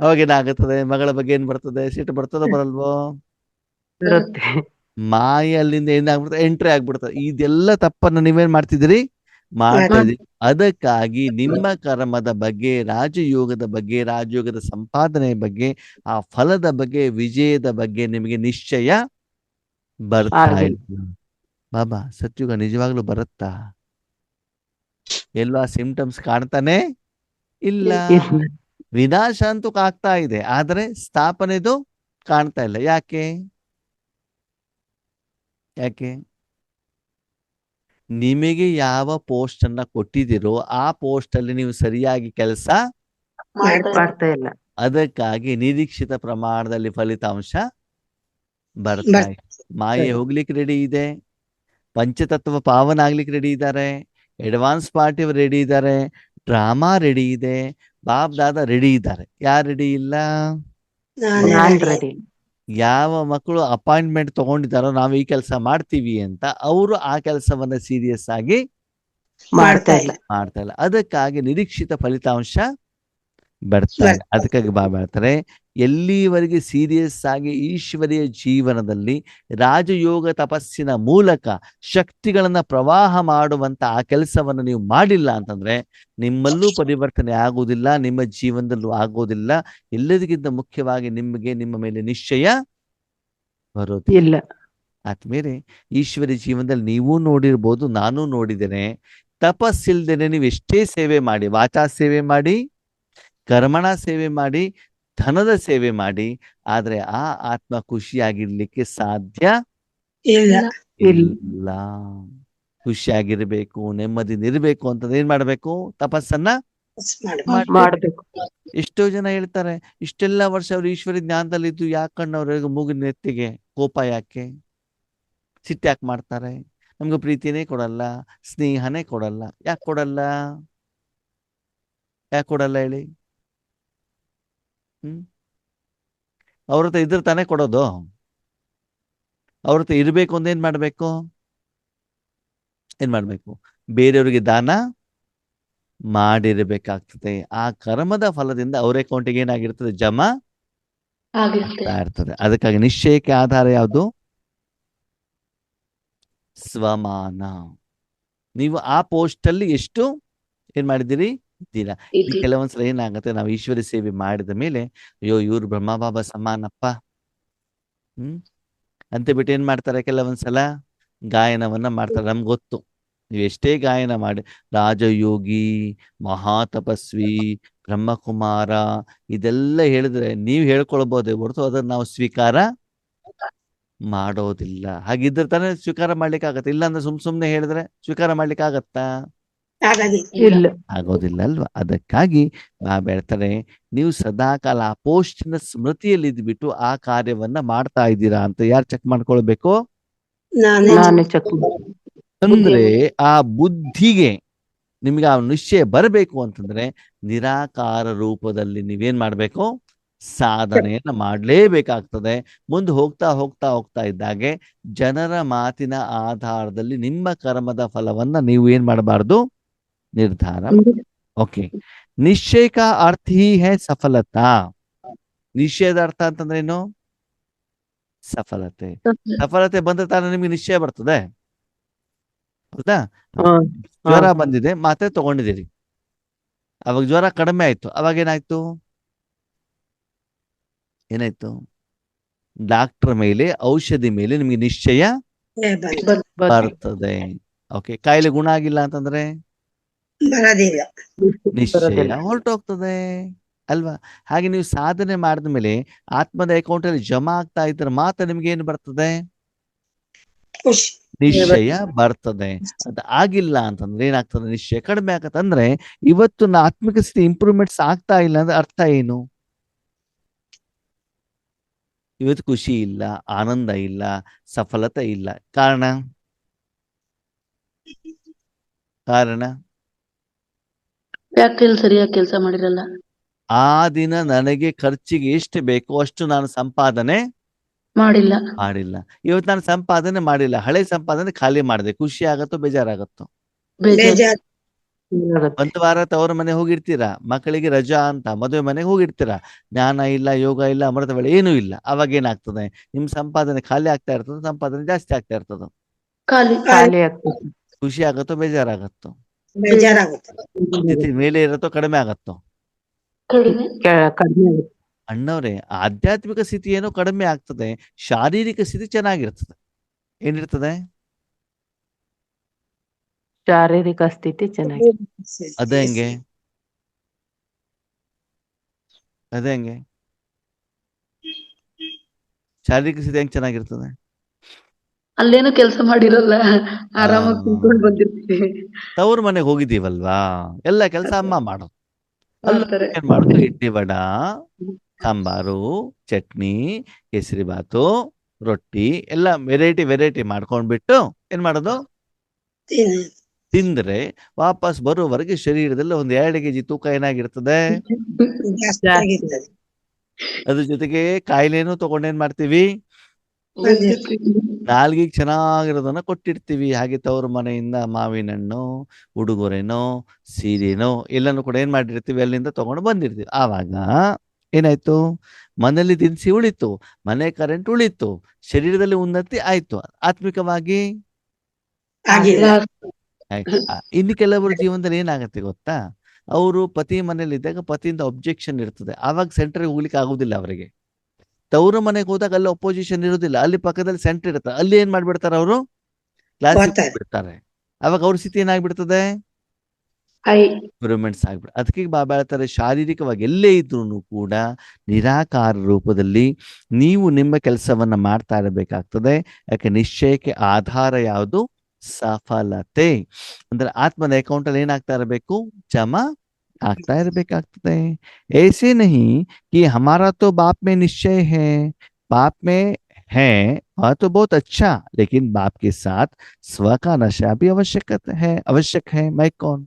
ಅವಾಗ ಏನಾಗುತ್ತದೆ? ಮಗಳ ಬಗ್ಗೆ ಏನ್ ಬರ್ತದೆ? ಸಿಟ್ಟು ಬರ್ತದೋ ಬರಲ್ವೋ? ಬರುತ್ತೆ. ಮಾಯ ಅಲ್ಲಿಂದ ಏನಾಗ್ಬಿಡ್ತದೆ? ಎಂಟ್ರಿ ಆಗ್ಬಿಡ್ತದೆ. ಇದೆಲ್ಲ ತಪ್ಪನ್ನ ನೀವೇನ್ ಮಾಡ್ತಿದ್ದೀರಿ? ಮಾಡ್ತಾ ಇದ್ದೀರಿ. ಅದಕ್ಕಾಗಿ ನಿಮ್ಮ ಕರ್ಮದ ಬಗ್ಗೆ, ರಾಜಯೋಗದ ಬಗ್ಗೆ, ರಾಜಯೋಗದ ಸಂಪಾದನೆಯ ಬಗ್ಗೆ, ಆ ಫಲದ ಬಗ್ಗೆ, ವಿಜಯದ ಬಗ್ಗೆ ನಿಮಗೆ ನಿಶ್ಚಯ ಬರ್ತಾ ಇಲ್ಲ. ಬಾಬಾ, ಸತ್ಯುಗ ನಿಜವಾಗ್ಲೂ ಬರುತ್ತಾ? ಎಲ್ಲೋ ಆ ಸಿಂಪ್ಟಮ್ಸ್ ಕಾಣ್ತಾನೆ ಇಲ್ಲ. ವಿನಾಶ ಅಂತೂ ಆಗ್ತಾ ಇದೆ, ಆದ್ರೆ ಸ್ಥಾಪನೆದು ಕಾಣ್ತಾ ಇಲ್ಲ. ಯಾಕೆ? ನಿಮಗೆ ಯಾವ ಪೋಸ್ಟ್ ಅನ್ನ ಕೊಟ್ಟಿದ್ದೀರೋ ಆ ಪೋಸ್ಟ್ ಅಲ್ಲಿ ನೀವು ಸರಿಯಾಗಿ ಕೆಲಸ ಮಾಡ್ತಾ ಇಲ್ಲ. ಅದಕ್ಕಾಗಿ ನಿರೀಕ್ಷಿತ ಪ್ರಮಾಣದಲ್ಲಿ ಫಲಿತಾಂಶ ಬರ್ತಾ ಇದೆ. ಮಾಯೆ ಹೋಗ್ಲಿಕ್ಕೆ ರೆಡಿ ಇದೆ, ಪಂಚತತ್ವ ಪಾವನ ಆಗ್ಲಿಕ್ಕೆ ರೆಡಿ ಇದ್ದಾರೆ, ಅಡ್ವಾನ್ಸ್ ಪಾರ್ಟಿ ರೆಡಿ ಇದ್ದಾರೆ, ಡ್ರಾಮಾ ರೆಡಿ ಇದೆ, ಬಾಬ್ ದಾದಾ ರೆಡಿ ಇದ್ದಾರೆ. ಯಾರು ರೆಡಿ ಇಲ್ಲ? ನಾನ್ ರೆಡಿ. ಯಾವ ಮಕ್ಕಳು ಅಪಾಯಿಂಟ್ಮೆಂಟ್ ತಗೊಂಡಿದ್ದಾರೋ ನಾವು ಈ ಕೆಲಸ ಮಾಡ್ತೀವಿ ಅಂತ, ಅವರು ಆ ಕೆಲಸವನ್ನ ಸೀರಿಯಸ್ ಆಗಿ ಮಾಡ್ತಾ ಇಲ್ಲ. ಅದಕ್ಕಾಗಿ ನಿರೀಕ್ಷಿತ ಫಲಿತಾಂಶ ಬರ್ತಾರೆ. ಅದಕ್ಕಾಗಿ ಬಾಬಾ ಹೇಳ್ತಾರೆ, ಎಲ್ಲಿವರೆಗೆ ಸೀರಿಯಸ್ ಆಗಿ ಈಶ್ವರಿಯ ಜೀವನದಲ್ಲಿ ರಾಜಯೋಗ ತಪಸ್ಸಿನ ಮೂಲಕ ಶಕ್ತಿಗಳನ್ನ ಪ್ರವಾಹ ಮಾಡುವಂತ ಆ ಕೆಲಸವನ್ನು ನೀವು ಮಾಡಿಲ್ಲ ಅಂತಂದ್ರೆ ನಿಮ್ಮಲ್ಲೂ ಪರಿವರ್ತನೆ ಆಗುವುದಿಲ್ಲ, ನಿಮ್ಮ ಜೀವನದಲ್ಲೂ ಆಗೋದಿಲ್ಲ. ಎಲ್ಲದಕ್ಕಿಂತ ಮುಖ್ಯವಾಗಿ ನಿಮಗೆ ನಿಮ್ಮ ಮೇಲೆ ನಿಶ್ಚಯ ಬರೋದಿಲ್ಲ. ಇಲ್ಲ. ಆದ್ಮೇಲೆ ಈಶ್ವರಿ ಜೀವನದಲ್ಲಿ ನೀವೂ ನೋಡಿರ್ಬೋದು, ನಾನೂ ನೋಡಿದ್ದೇನೆ. ತಪಸ್ಸಿಲ್ದೇನೆ ನೀವು ಎಷ್ಟೇ ಸೇವೆ ಮಾಡಿ, ವಾಚಾ ಸೇವೆ ಮಾಡಿ, ಕರ್ಮಣ ಸೇವೆ ಮಾಡಿ, ಧನದ ಸೇವೆ ಮಾಡಿ, ಆದ್ರೆ ಆ ಆತ್ಮ ಖುಷಿಯಾಗಿರ್ಲಿಕ್ಕೆ ಸಾಧ್ಯ ಇಲ್ಲ. ಇಲ್ಲ. ಖುಷಿಯಾಗಿರ್ಬೇಕು, ನೆಮ್ಮದಿಯಿಂದ ಇರ್ಬೇಕು ಅಂತಂದ್ರೆ ಏನ್ ಮಾಡ್ಬೇಕು? ತಪಸ್ಸನ್ನ ಮಾಡ್ಬೇಕು. ಎಷ್ಟೋ ಜನ ಹೇಳ್ತಾರೆ, ಇಷ್ಟೆಲ್ಲ ವರ್ಷ ಅವ್ರು ಈಶ್ವರಿ ಜ್ಞಾನದಲ್ಲಿದ್ದು ಯಾಕಣ್ಣವ್ರಿಗೆ ಮೂಗಿನ ನೆತ್ತಿಗೆ ಕೋಪ ಯಾಕೆ, ಸಿಟ್ಟು ಯಾಕೆ ಮಾಡ್ತಾರೆ? ನಮ್ಗೆ ಪ್ರೀತಿನೇ ಕೊಡಲ್ಲ, ಸ್ನೇಹನೇ ಕೊಡಲ್ಲ. ಯಾಕೆ ಕೊಡಲ್ಲ? ಯಾಕೆ ಕೊಡಲ್ಲ ಹೇಳಿ? ಅವ್ರ ಹತ್ರ ಇದ್ರ ತಾನೇ ಕೊಡೋದು. ಅವ್ರ ಹತ್ರ ಇರ್ಬೇಕು ಅಂತ ಏನ್ ಮಾಡ್ಬೇಕು? ಬೇರೆಯವ್ರಿಗೆ ದಾನ ಮಾಡಿರ್ಬೇಕಾಗ್ತದೆ. ಆ ಕರ್ಮದ ಫಲದಿಂದ ಅವ್ರ ಅಕೌಂಟಿಗೆ ಏನಾಗಿರ್ತದೆ? ಜಮಾ ಆಗ್ತಾ ಇರ್ತದೆ. ಅದಕ್ಕಾಗಿ ನಿಶ್ಚಯಕ್ಕೆ ಆಧಾರ ಯಾವುದು? ಸ್ವಮಾನ. ನೀವು ಆ ಪೋಸ್ಟ್ ಅಲ್ಲಿ ಎಷ್ಟು ಏನ್ ಮಾಡಿದಿರಿ ಇದ್ದೀರಾ. ಕೆಲವೊಂದ್ಸಲ ಏನಾಗತ್ತೆ, ನಾವು ಈಶ್ವರಿ ಸೇವೆ ಮಾಡಿದ ಮೇಲೆ ಅಯ್ಯೋ ಇವ್ರು ಬ್ರಹ್ಮ ಬಾಬಾ ಸಮಾನಪ್ಪ ಅಂತ ಬಿಟ್ಟು ಏನ್ ಮಾಡ್ತಾರೆ, ಕೆಲವೊಂದ್ಸಲ ಗಾಯನವನ್ನ ಮಾಡ್ತಾರೆ. ನಮ್ಗೆ ಗೊತ್ತು, ನೀವು ಎಷ್ಟೇ ಗಾಯನ ಮಾಡಿ, ರಾಜಯೋಗಿ, ಮಹಾತಪಸ್ವಿ, ಬ್ರಹ್ಮಕುಮಾರ ಇದೆಲ್ಲ ಹೇಳಿದ್ರೆ ನೀವು ಹೇಳ್ಕೊಳ್ಬೋದೇ ಹೊರತು ಅದನ್ನ ನಾವು ಸ್ವೀಕಾರ ಮಾಡೋದಿಲ್ಲ. ಹಾಗಿದ್ರೆ ತಾನೇ ಸ್ವೀಕಾರ ಮಾಡ್ಲಿಕ್ಕೆ ಆಗತ್ತೆ. ಇಲ್ಲಾಂದ್ರೆ ಸುಮ್ನೆ ಹೇಳಿದ್ರೆ ಸ್ವೀಕಾರ ಮಾಡ್ಲಿಕ್ಕೆ ಆಗತ್ತಾ? ಇಲ್ಲ. ಆಗೋದಿಲ್ಲ ಅಲ್ವಾ? ಅದಕ್ಕಾಗಿ ಬಾಬಾ ಹೇಳ್ತಾರೆ, ನೀವು ಸದಾಕಾಲ ಆ ಪೋಸ್ಟಿನ ಸ್ಮೃತಿಯಲ್ಲಿ ಇದ್ಬಿಟ್ಟು ಆ ಕಾರ್ಯವನ್ನ ಮಾಡ್ತಾ ಇದ್ದೀರಾ ಅಂತ ಯಾರು ಚೆಕ್ ಮಾಡ್ಕೊಳ್ಬೇಕು? ನಾನೇ ಚೆಕ್. ಅಂದ್ರೆ ಆ ಬುದ್ಧಿಗೆ ನಿಮ್ಗೆ ಆ ನಿಶ್ಚಯ ಬರಬೇಕು ಅಂತಂದ್ರೆ ನಿರಾಕಾರ ರೂಪದಲ್ಲಿ ನೀವೇನ್ ಮಾಡ್ಬೇಕು? ಸಾಧನೆಯನ್ನ ಮಾಡ್ಲೇಬೇಕಾಗ್ತದೆ. ಮುಂದೆ ಹೋಗ್ತಾ ಹೋಗ್ತಾ ಹೋಗ್ತಾ ಇದ್ದಾಗೆ ಜನರ ಮಾತಿನ ಆಧಾರದಲ್ಲಿ ನಿಮ್ಮ ಕರ್ಮದ ಫಲವನ್ನ ನೀವು ಏನ್ ಮಾಡಬಾರ್ದು? ನಿರ್ಧಾರ. ಓಕೆ. ನಿಶ್ಚಯ ಕಾ ಅರ್ಥ ಹಿ ಹೈ ಸಫಲತಾ. ನಿಶ್ಚಯದ ಅರ್ಥ ಅಂತಂದ್ರೆ ಏನು? ಸಫಲತೆ. ಸಫಲತೆ ಬಂದ್ರೆ ತಾನೇ ನಿಮ್ಗೆ ನಿಶ್ಚಯ ಬರ್ತದೆ, ಹೌದಾ? ಜ್ವರ ಬಂದಿದೆ, ಮಾತ್ರೆ ತಗೊಂಡಿದ್ದೀರಿ, ಅವಾಗ ಜ್ವರ ಕಡಿಮೆ ಆಯ್ತು, ಅವಾಗ ಏನಾಯ್ತು? ಡಾಕ್ಟರ್ ಮೇಲೆ, ಔಷಧಿ ಮೇಲೆ ನಿಮ್ಗೆ ನಿಶ್ಚಯ ಬರ್ತದೆ. ಓಕೆ. ಕಾಯಿಲೆ ಗುಣ ಆಗಿಲ್ಲ ಅಂತಂದ್ರೆ ಬರೋದಿಲ್ಲ, ನಿಶ್ಚಯ ಹೊರಟೋಗ್ತದೆ ಅಲ್ವಾ? ಹಾಗೆ ನೀವು ಸಾಧನೆ ಮಾಡಿದ ಮೇಲೆ ಆತ್ಮದ ಅಕೌಂಟ್ ಅಲ್ಲಿ ಜಮಾ ಆಗ್ತಾ ಇದ್ರೆ ಮಾತ್ರ ನಿಮ್ಗೆ ಏನು ಬರ್ತದೆ? ನಿಶ್ಚಯ ಬರ್ತದೆ. ಅದು ಆಗಿಲ್ಲ ಅಂತಂದ್ರೆ ಏನಾಗ್ತದೆ? ನಿಶ್ಚಯ ಕಡಿಮೆ ಆಗತ್ತೆ. ಅಂದ್ರೆ ಇವತ್ತು ಆತ್ಮಿಕ ಸ್ಥಿತಿ ಇಂಪ್ರೂವ್ಮೆಂಟ್ಸ್ ಆಗ್ತಾ ಇಲ್ಲ ಅಂದ್ರೆ ಅರ್ಥ ಏನು? ಇವತ್ತು ಖುಷಿ ಇಲ್ಲ, ಆನಂದ ಇಲ್ಲ, ಸಫಲತೆ ಇಲ್ಲ. ಕಾರಣ ಯಾಕೆ ಸರಿಯಾಗಿ ಕೆಲಸ ಮಾಡಿರಲ್ಲ. ಆ ದಿನ ನನಗೆ ಖರ್ಚಿಗೆ ಎಷ್ಟು ಬೇಕೋ ಅಷ್ಟು ನಾನು ಸಂಪಾದನೆ ಮಾಡಿಲ್ಲ. ಇವತ್ತು ನಾನು ಸಂಪಾದನೆ ಮಾಡಿಲ್ಲ, ಹಳೆ ಸಂಪಾದನೆ ಖಾಲಿ ಮಾಡಿದೆ. ಖುಷಿ ಆಗತ್ತೋ ಬೇಜಾರಾಗತ್ತೋ? ಒಂದು ವಾರ ತವರ ಮನೆ ಹೋಗಿರ್ತೀರಾ, ಮಕ್ಕಳಿಗೆ ರಜಾ ಅಂತ ಮದುವೆ ಮನೆಗೆ ಹೋಗಿರ್ತೀರಾ, ಜ್ಞಾನ ಇಲ್ಲ, ಯೋಗ ಇಲ್ಲ, ಅಮೃತ ವೇಳೆ ಏನೂ ಇಲ್ಲ. ಅವಾಗ ಏನಾಗ್ತದೆ? ನಿಮ್ ಸಂಪಾದನೆ ಖಾಲಿ ಆಗ್ತಾ ಇರ್ತದೆ, ಸಂಪಾದನೆ ಜಾಸ್ತಿ ಆಗ್ತಾ ಇರ್ತದ. ಖುಷಿ ಆಗತ್ತೋ ಬೇಜಾರಾಗತ್ತೋ? ಮೇಲೆ ಇರತ್ತೋ ಕಡಿಮೆ ಆಗತ್ತೋ? ಅಣ್ಣವ್ರೆ, ಆಧ್ಯಾತ್ಮಿಕ ಸ್ಥಿತಿ ಏನೋ ಕಡಿಮೆ ಆಗ್ತದೆ, ಶಾರೀರಿಕ ಸ್ಥಿತಿ ಚೆನ್ನಾಗಿರ್ತದೆ. ಏನಿರ್ತದೆ? ಶಾರೀರಿಕ ಸ್ಥಿತಿ ಚೆನ್ನಾಗಿ. ಅದೇ ಹೆಂಗೆ ಶಾರೀರಿಕ ಸ್ಥಿತಿ ಹೆಂಗ್ ಚೆನ್ನಾಗಿರ್ತದೆ? ಅಲ್ಲೇನು ಕೆಲಸ ಮಾಡಿರಲ್ಲ, ಆರಾಮಾಗಿ ಕುಂತ್ಕೊಂಡು ಬಂದಿರ್ತೀವಿ. ತವ್ರ ಮನೆಗೆ ಹೋಗಿದ್ದೀವಲ್ವಾ, ಎಲ್ಲ ಕೆಲಸ ಅಮ್ಮ ಮಾಡೋದು. ಏನ್ ಮಾಡೋದು? ಇಡ್ಲಿ ವಡ, ಸಾಂಬಾರು, ಚಟ್ನಿ, ಕೇಸರಿ ಬಾತು, ರೊಟ್ಟಿ ಎಲ್ಲ ವೆರೈಟಿ ಮಾಡ್ಕೊಂಡ್ಬಿಟ್ಟು ಏನ್ ಮಾಡೋದು? ತಿಂದ್ರೆ ವಾಪಸ್ ಬರೋವರೆಗೆ ಶರೀರದಲ್ಲಿ 1-2 kg ತೂಕ ಏನಾಗಿರ್ತದೆ? ಅದ್ರ ಜೊತೆಗೆ ಕಾಯಿಲೆನೂ ತಗೊಂಡೇನ್ ಮಾಡ್ತೀವಿ? ನಾಲ್ಗಿಗೆ ಚೆನ್ನಾಗಿರೋದನ್ನ ಕೊಟ್ಟಿರ್ತೀವಿ. ಹಾಗೆ ತವರು ಮನೆಯಿಂದ ಮಾವಿನ ಹಣ್ಣು, ಉಡುಗೊರೆನೋ, ಸೀರೆನೋ ಎಲ್ಲನೂ ಕೂಡ ಏನ್ ಮಾಡಿರ್ತೀವಿ, ಅಲ್ಲಿಂದ ತಗೊಂಡು ಬಂದಿರ್ತೀವಿ. ಆವಾಗ ಏನಾಯ್ತು, ಮನೇಲಿ ದಿನಸಿ ಉಳಿತು, ಮನೆ ಕರೆಂಟ್ ಉಳಿತು, ಶರೀರದಲ್ಲಿ ಉನ್ನತಿ ಆಯ್ತು. ಆತ್ಮಿಕವಾಗಿ ಆಗಿಲ್ಲ. ಇನ್ನು ಕೆಲವರು ಜೀವನದಲ್ಲಿ ಏನಾಗತ್ತೆ ಗೊತ್ತಾ, ಅವರು ಪತಿ ಮನೇಲಿ ಇದ್ದಾಗ ಪತಿಯಿಂದ ಒಬ್ಜೆಕ್ಷನ್ ಇರ್ತದೆ, ಆವಾಗ ಸೆಂಟರ್ಗೆ ಹೋಗ್ಲಿಕ್ಕೆ ಆಗುದಿಲ್ಲ ಅವರಿಗೆ. ತವರು ಮನೆಗೆ ಹೋದಾಗ ಅಲ್ಲಿ ಅಪೋಸಿಷನ್ ಇರುವುದಿಲ್ಲ, ಅಲ್ಲಿ ಪಕ್ಕದಲ್ಲಿ ಸೆಂಟರ್ ಇರುತ್ತೆ, ಅಲ್ಲಿ ಏನ್ ಮಾಡ್ಬಿಡ್ತಾರೆ ಅವರು, ಕ್ಲಾಸಿಗೆ ಓದ್ತಾರೆ. ಬಿಡ್ತಾರೆ. ಅವಾಗ ಅವ್ರ ಸ್ಥಿತಿ ಏನಾಗ್ಬಿಡ್ತದೆ, ಇಂಪ್ರೂವ್ಮೆಂಟ್ಸ್ ಆಗ್ಬಿಡ. ಅದಕ್ಕೆ ಬಾಬಾ ಹೇಳ್ತಾರೆ, ಶಾರೀರಿಕವಾಗಿ ಎಲ್ಲೇ ಇದ್ರೂ ಕೂಡ ನಿರಾಕಾರ ರೂಪದಲ್ಲಿ ನೀವು ನಿಮ್ಮ ಕೆಲಸವನ್ನ ಮಾಡ್ತಾ ಇರಬೇಕಾಗ್ತದೆ. ಯಾಕೆ ನಿಶ್ಚಯಕ್ಕೆ ಆಧಾರ ಯಾವುದು, ಸಫಲತೆ. ಅಂದ್ರೆ ಆತ್ಮದ ಅಕೌಂಟ್ ಅಲ್ಲಿ ಏನಾಗ್ತಾ ಇರಬೇಕು, ಜಮಾ ಆಗ್ತಾ ಇರಬೇಕಾಗ್ತದೆ. ऐसे नहीं कि हमारा तो बाप में निश्चय है, बाप में है वह तो बहुत अच्छा, लेकिन बाप के साथ स्व का नशा भी आवश्यक है। मैं कौन,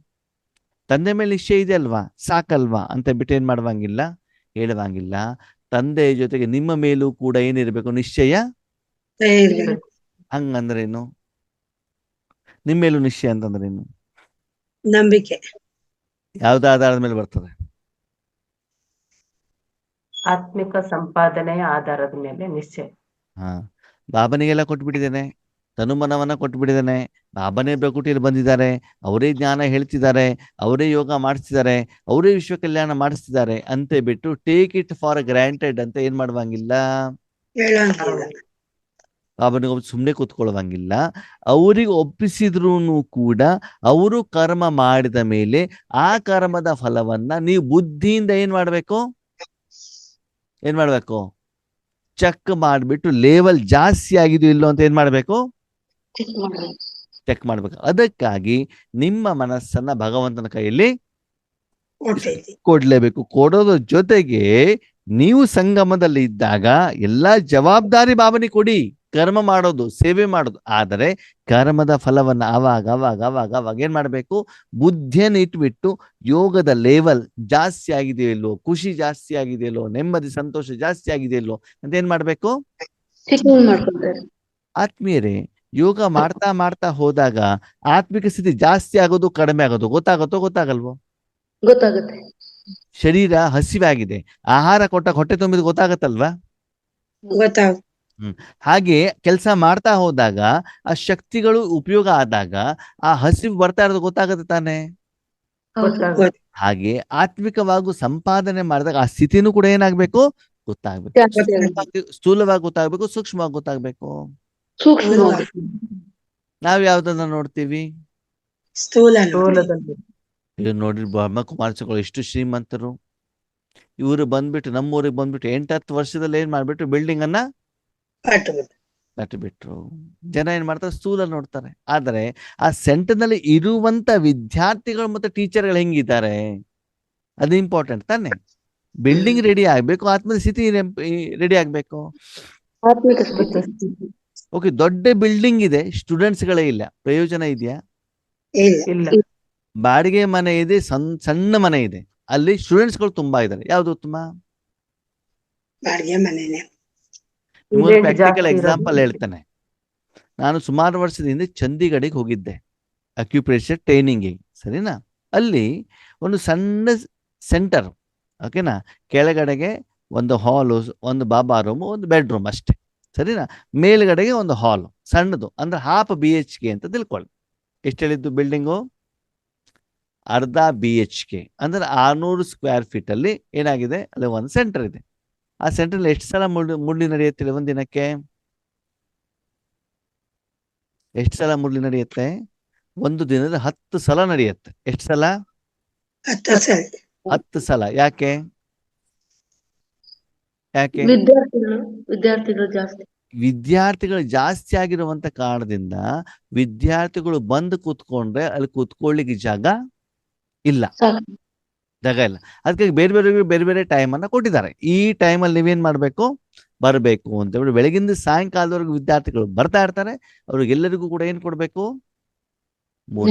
ತಂದೆ ಮೇಲೆ ನಿಶ್ಚಯ ಇದೆ ಅಲ್ವಾ, ಸಾಕಲ್ವಾ ಅಂತ ಬಿಟ್ಟು ಏನ್ ಮಾಡುವಂಗಿಲ್ಲ, ಹೇಳುವಂಗಿಲ್ಲ. ತಂದೆಯ ಜೊತೆಗೆ ನಿಮ್ಮ ಮೇಲೂ ಕೂಡ ಏನಿರ್ಬೇಕು, ನಿಶ್ಚಯ. ಇರ್ಬೇಕು. ಹಂಗಂದ್ರೇನು, ನಿಮ್ಮ ಮೇಲೂ ನಿಶ್ಚಯ ಅಂತಂದ್ರೇನು, ನಂಬಿಕೆ. ಯಾವ್ದು ಆಧಾರದ ಮೇಲೆ ಬರ್ತದೆ, ಆತ್ಮಿಕ ಸಂಪಾದನೆಯ ಆಧಾರದ ಮೇಲೆ ನಿಶ್ಚಯ. ಹಾ, ಬಾಬನಿಗೆಲ್ಲ ಕೊಟ್ಬಿಟ್ಟಿದ್ದೇನೆ, ತನುಮನವನ್ನ ಕೊಟ್ಬಿಟ್ಟಿದ್ದೇನೆ, ಬಾಬನೇ ಪ್ರಕೃತಿಯಲ್ಲಿ ಬಂದಿದ್ದಾರೆ, ಅವರೇ ಜ್ಞಾನ ಹೇಳ್ತಿದ್ದಾರೆ, ಅವರೇ ಯೋಗ ಮಾಡಿಸ್ತಿದ್ದಾರೆ, ಅವರೇ ವಿಶ್ವ ಕಲ್ಯಾಣ ಮಾಡಿಸ್ತಿದ್ದಾರೆ ಅಂತ ಬಿಟ್ಟು ಟೇಕ್ ಇಟ್ ಫಾರ್ ಗ್ರಾಂಟೆಡ್ ಅಂತ ಏನ್ ಮಾಡುವಂಗಿಲ್ಲ, ಹೇಳಂಗಿಲ್ಲ. ಬಾಬನಿಗೆ ಸುಮ್ಮನೆ ಕೂತ್ಕೊಳ್ಳುವಂಗಿಲ್ಲ. ಅವರಿಗೆ ಒಪ್ಪಿಸಿದ್ರು ಕೂಡ ಅವರು ಕರ್ಮ ಮಾಡಿದ ಮೇಲೆ ಆ ಕರ್ಮದ ಫಲವನ್ನ ನೀವು ಬುದ್ಧಿಯಿಂದ ಏನ್ ಮಾಡ್ಬೇಕು, ಚೆಕ್ ಮಾಡ್ಬಿಟ್ಟು ಲೇವಲ್ ಜಾಸ್ತಿ ಆಗಿದೆಯೋ ಇಲ್ಲೋ ಅಂತ ಏನ್ ಮಾಡ್ಬೇಕು, ಚೆಕ್ ಮಾಡ್ಬೇಕು. ಅದಕ್ಕಾಗಿ ನಿಮ್ಮ ಮನಸ್ಸನ್ನ ಭಗವಂತನ ಕೈಯಲ್ಲಿ ಕೊಟ್ಟೈತಿ. ಕೊಡ್ಲೇಬೇಕು. ಕೊಡೋದ್ರ ಜೊತೆಗೆ ನೀವು ಸಂಗಮದಲ್ಲಿ ಇದ್ದಾಗ ಎಲ್ಲಾ ಜವಾಬ್ದಾರಿ ಬಾಬನಿಗೆ ಕೊಡಿ, ಕರ್ಮ ಮಾಡೋದು, ಸೇವೆ ಮಾಡೋದು. ಆದರೆ ಕರ್ಮದ ಫಲವನ್ನ ಅವಾಗ ಅವಾಗ ಅವಾಗ ಅವಾಗ ಏನ್ ಮಾಡ್ಬೇಕು, ಬುದ್ಧಿಯನ್ನು ಇಟ್ಬಿಟ್ಟು ಯೋಗದ ಲೇವಲ್ ಜಾಸ್ತಿ ಆಗಿದೆಯಲ್ಲೋ, ಖುಷಿ ಜಾಸ್ತಿ ಆಗಿದೆಯಲ್ಲೋ, ನೆಮ್ಮದಿ ಸಂತೋಷ ಜಾಸ್ತಿ ಆಗಿದೆಯಲ್ಲೋ ಅಂತ ಏನ್ ಮಾಡ್ಬೇಕು. ಆತ್ಮೀಯರೇ, ಯೋಗ ಮಾಡ್ತಾ ಮಾಡ್ತಾ ಹೋದಾಗ ಆತ್ಮಿಕ ಸ್ಥಿತಿ ಜಾಸ್ತಿ ಆಗೋದು ಕಡಿಮೆ ಆಗೋದು ಗೊತ್ತಾಗಲ್ವೋ? ಗೊತ್ತಾಗುತ್ತೆ. ಶರೀರ ಹಸಿವಾಗಿದೆ, ಆಹಾರ ಕೊಟ್ಟಾಗ ಹೊಟ್ಟೆ ತುಂಬಿದ ಗೊತ್ತಾಗತ್ತಲ್ವಾ? ಗೊತ್ತಾಗ. ಹಾಗೆ ಕೆಲಸ ಮಾಡ್ತಾ ಹೋದಾಗ ಆ ಶಕ್ತಿಗಳು ಉಪಯೋಗ ಆದಾಗ ಆ ಹಸಿವು ಬರ್ತಾ ಇರೋದು ಗೊತ್ತಾಗತ್ತೆ ತಾನೆ? ಹಾಗೆ ಆತ್ಮಿಕವಾಗಿ ಸಂಪಾದನೆ ಮಾಡಿದಾಗ ಆ ಸ್ಥಿತಿನೂ ಕೂಡ ಏನಾಗ್ಬೇಕು, ಗೊತ್ತಾಗ್ಬೇಕು. ಸ್ಥೂಲವಾಗಿ ಗೊತ್ತಾಗ್ಬೇಕು, ಸೂಕ್ಷ್ಮವಾಗಿ ಗೊತ್ತಾಗ್ಬೇಕು. ನಾವ್ ಯಾವ್ದನ್ನ ನೋಡ್ತೀವಿ, ಸ್ಥೂಲ. ಇವ್ರು ನೋಡ್ರಿ, ಬ್ರಹ್ಮ ಕುಮಾರಸ್ವಾಮಿಗಳು ಎಷ್ಟು ಶ್ರೀಮಂತರು. ಇವರು ಬಂದ್ಬಿಟ್ಟು ನಮ್ಮೂರಿಗೆ ಬಂದ್ಬಿಟ್ಟು 8-10 ವರ್ಷದಲ್ಲಿ ಏನ್ ಮಾಡ್ಬಿಟ್ಟು ಬಿಲ್ಡಿಂಗ್ ಅನ್ನ ಕಟ್ಟಿಬಿಟ್ರು. ಜನ ಏನ್ ಮಾಡ್ತಾರೆ, ಸ್ಥೂಲ ನೋಡ್ತಾರೆ. ಆದ್ರೆ ಆ ಸೆಂಟರ್ ನಲ್ಲಿ ಇರುವಂತ ವಿದ್ಯಾರ್ಥಿಗಳು ಮತ್ತೆ ಟೀಚರ್ಗಳು ಹೆಂಗಿದ್ದಾರೆ ಅದು ಇಂಪಾರ್ಟೆಂಟ್ ತಾನೆ. ಬಿಲ್ಡಿಂಗ್ ರೆಡಿ ಆಗ್ಬೇಕು, ಆತ್ಮದ ಸ್ಥಿತಿ ರೆಡಿ ಆಗ್ಬೇಕು. ಓಕೆ, ದೊಡ್ಡ ಬಿಲ್ಡಿಂಗ್ ಇದೆ, ಸ್ಟೂಡೆಂಟ್ಸ್ ಗಳೇ ಇಲ್ಲ, ಪ್ರಯೋಜನ ಇದೆಯಾ? ಇಲ್ಲ. ಬಾಡಿಗೆ ಮನೆ ಇದೆ, ಸಣ್ಣ ಮನೆ ಇದೆ, ಅಲ್ಲಿ ಸ್ಟೂಡೆಂಟ್ಸ್ ಗಳು ತುಂಬಾ ಇದ್ದಾರೆ, ಯಾವ್ದು ಉತ್ತಮ? ಬಾಡಿಗೆ ಮನೆನೇ. ಪ್ರಾಕ್ಟಿಕಲ್ ಎಕ್ಸಾಂಪಲ್ ಹೇಳ್ತಾನೆ. ನಾನು ಸುಮಾರು ವರ್ಷದ ಹಿಂದೆ ಚಂಡೀಗಢಿಗೆ ಹೋಗಿದ್ದೆ ಅಕ್ಯುಪ್ರೆಷರ್ ಟ್ರೈನಿಂಗ್, ಸರಿನಾ? ಅಲ್ಲಿ ಒಂದು ಸಣ್ಣ ಸೆಂಟರ್, ಓಕೆನಾ, ಕೆಳಗಡೆಗೆ ಒಂದು ಹಾಲು, ಒಂದು ಬಾಬಾ ರೂಮ್, ಒಂದು ಬೆಡ್ರೂಮ್ ಅಷ್ಟೇ, ಸರಿನಾ? ಮೇಲ್ಗಡೆಗೆ ಒಂದು ಹಾಲ್ ಸಣ್ಣದು, ಅಂದ್ರೆ ಹಾಫ್ BHK ಅಂತ ತಿಳ್ಕೊಳ್ಳಿ. ಎಷ್ಟು ಹೇಳಿದ್ದು ಬಿಲ್ಡಿಂಗು? ಅರ್ಧ BHK, ಅಂದ್ರೆ 600 ಸ್ಕ್ವೇರ್ ಫೀಟ್ ಅಲ್ಲಿ ಏನಾಗಿದೆ, ಅಲ್ಲಿ ಒಂದು ಸೆಂಟರ್ ಇದೆ. ಆ ಸೆಂಟರ್ ಎಷ್ಟು ಸಲ ಮುರಳಿ ನಡೆಯುತ್ತೆ ಒಂದ್ ದಿನಕ್ಕೆ? ಎಷ್ಟು ಸಲ ಮುರಳಿ ನಡೆಯುತ್ತೆ? ಒಂದು ದಿನದ 10 ಸಲ ನಡೆಯುತ್ತೆ. ಎಷ್ಟು ಸಲ? 10 ಸಲ. ಯಾಕೆ? ವಿದ್ಯಾರ್ಥಿಗಳು ಜಾಸ್ತಿ ಆಗಿರುವಂತ ಕಾರಣದಿಂದ ವಿದ್ಯಾರ್ಥಿಗಳು ಬಂದು ಕೂತ್ಕೊಂಡ್ರೆ ಅಲ್ಲಿ ಕೂತ್ಕೊಳ್ಳಿಕ್ಕೆ ಜಾಗ ಇಲ್ಲ. ಅದಕ್ಕೆ ಬೇರೆ ಬೇರೆ ಟೈಮ್ ಅನ್ನ ಕೊಟ್ಟಿದ್ದಾರೆ. ಈ ಟೈಮಲ್ಲಿ ನೀವೇನ್ ಮಾಡ್ಬೇಕು, ಬರಬೇಕು ಅಂತ ಹೇಳಿ ಬೆಳಗಿಂದ ಸಾಯಂಕಾಲದವರೆಗೂ ವಿದ್ಯಾರ್ಥಿಗಳು ಬರ್ತಾ ಇರ್ತಾರೆ. ಅವ್ರಿಗೆಲ್ಲರಿಗೂ ಕೂಡ ಏನ್ ಕೊಡ್ಬೇಕು?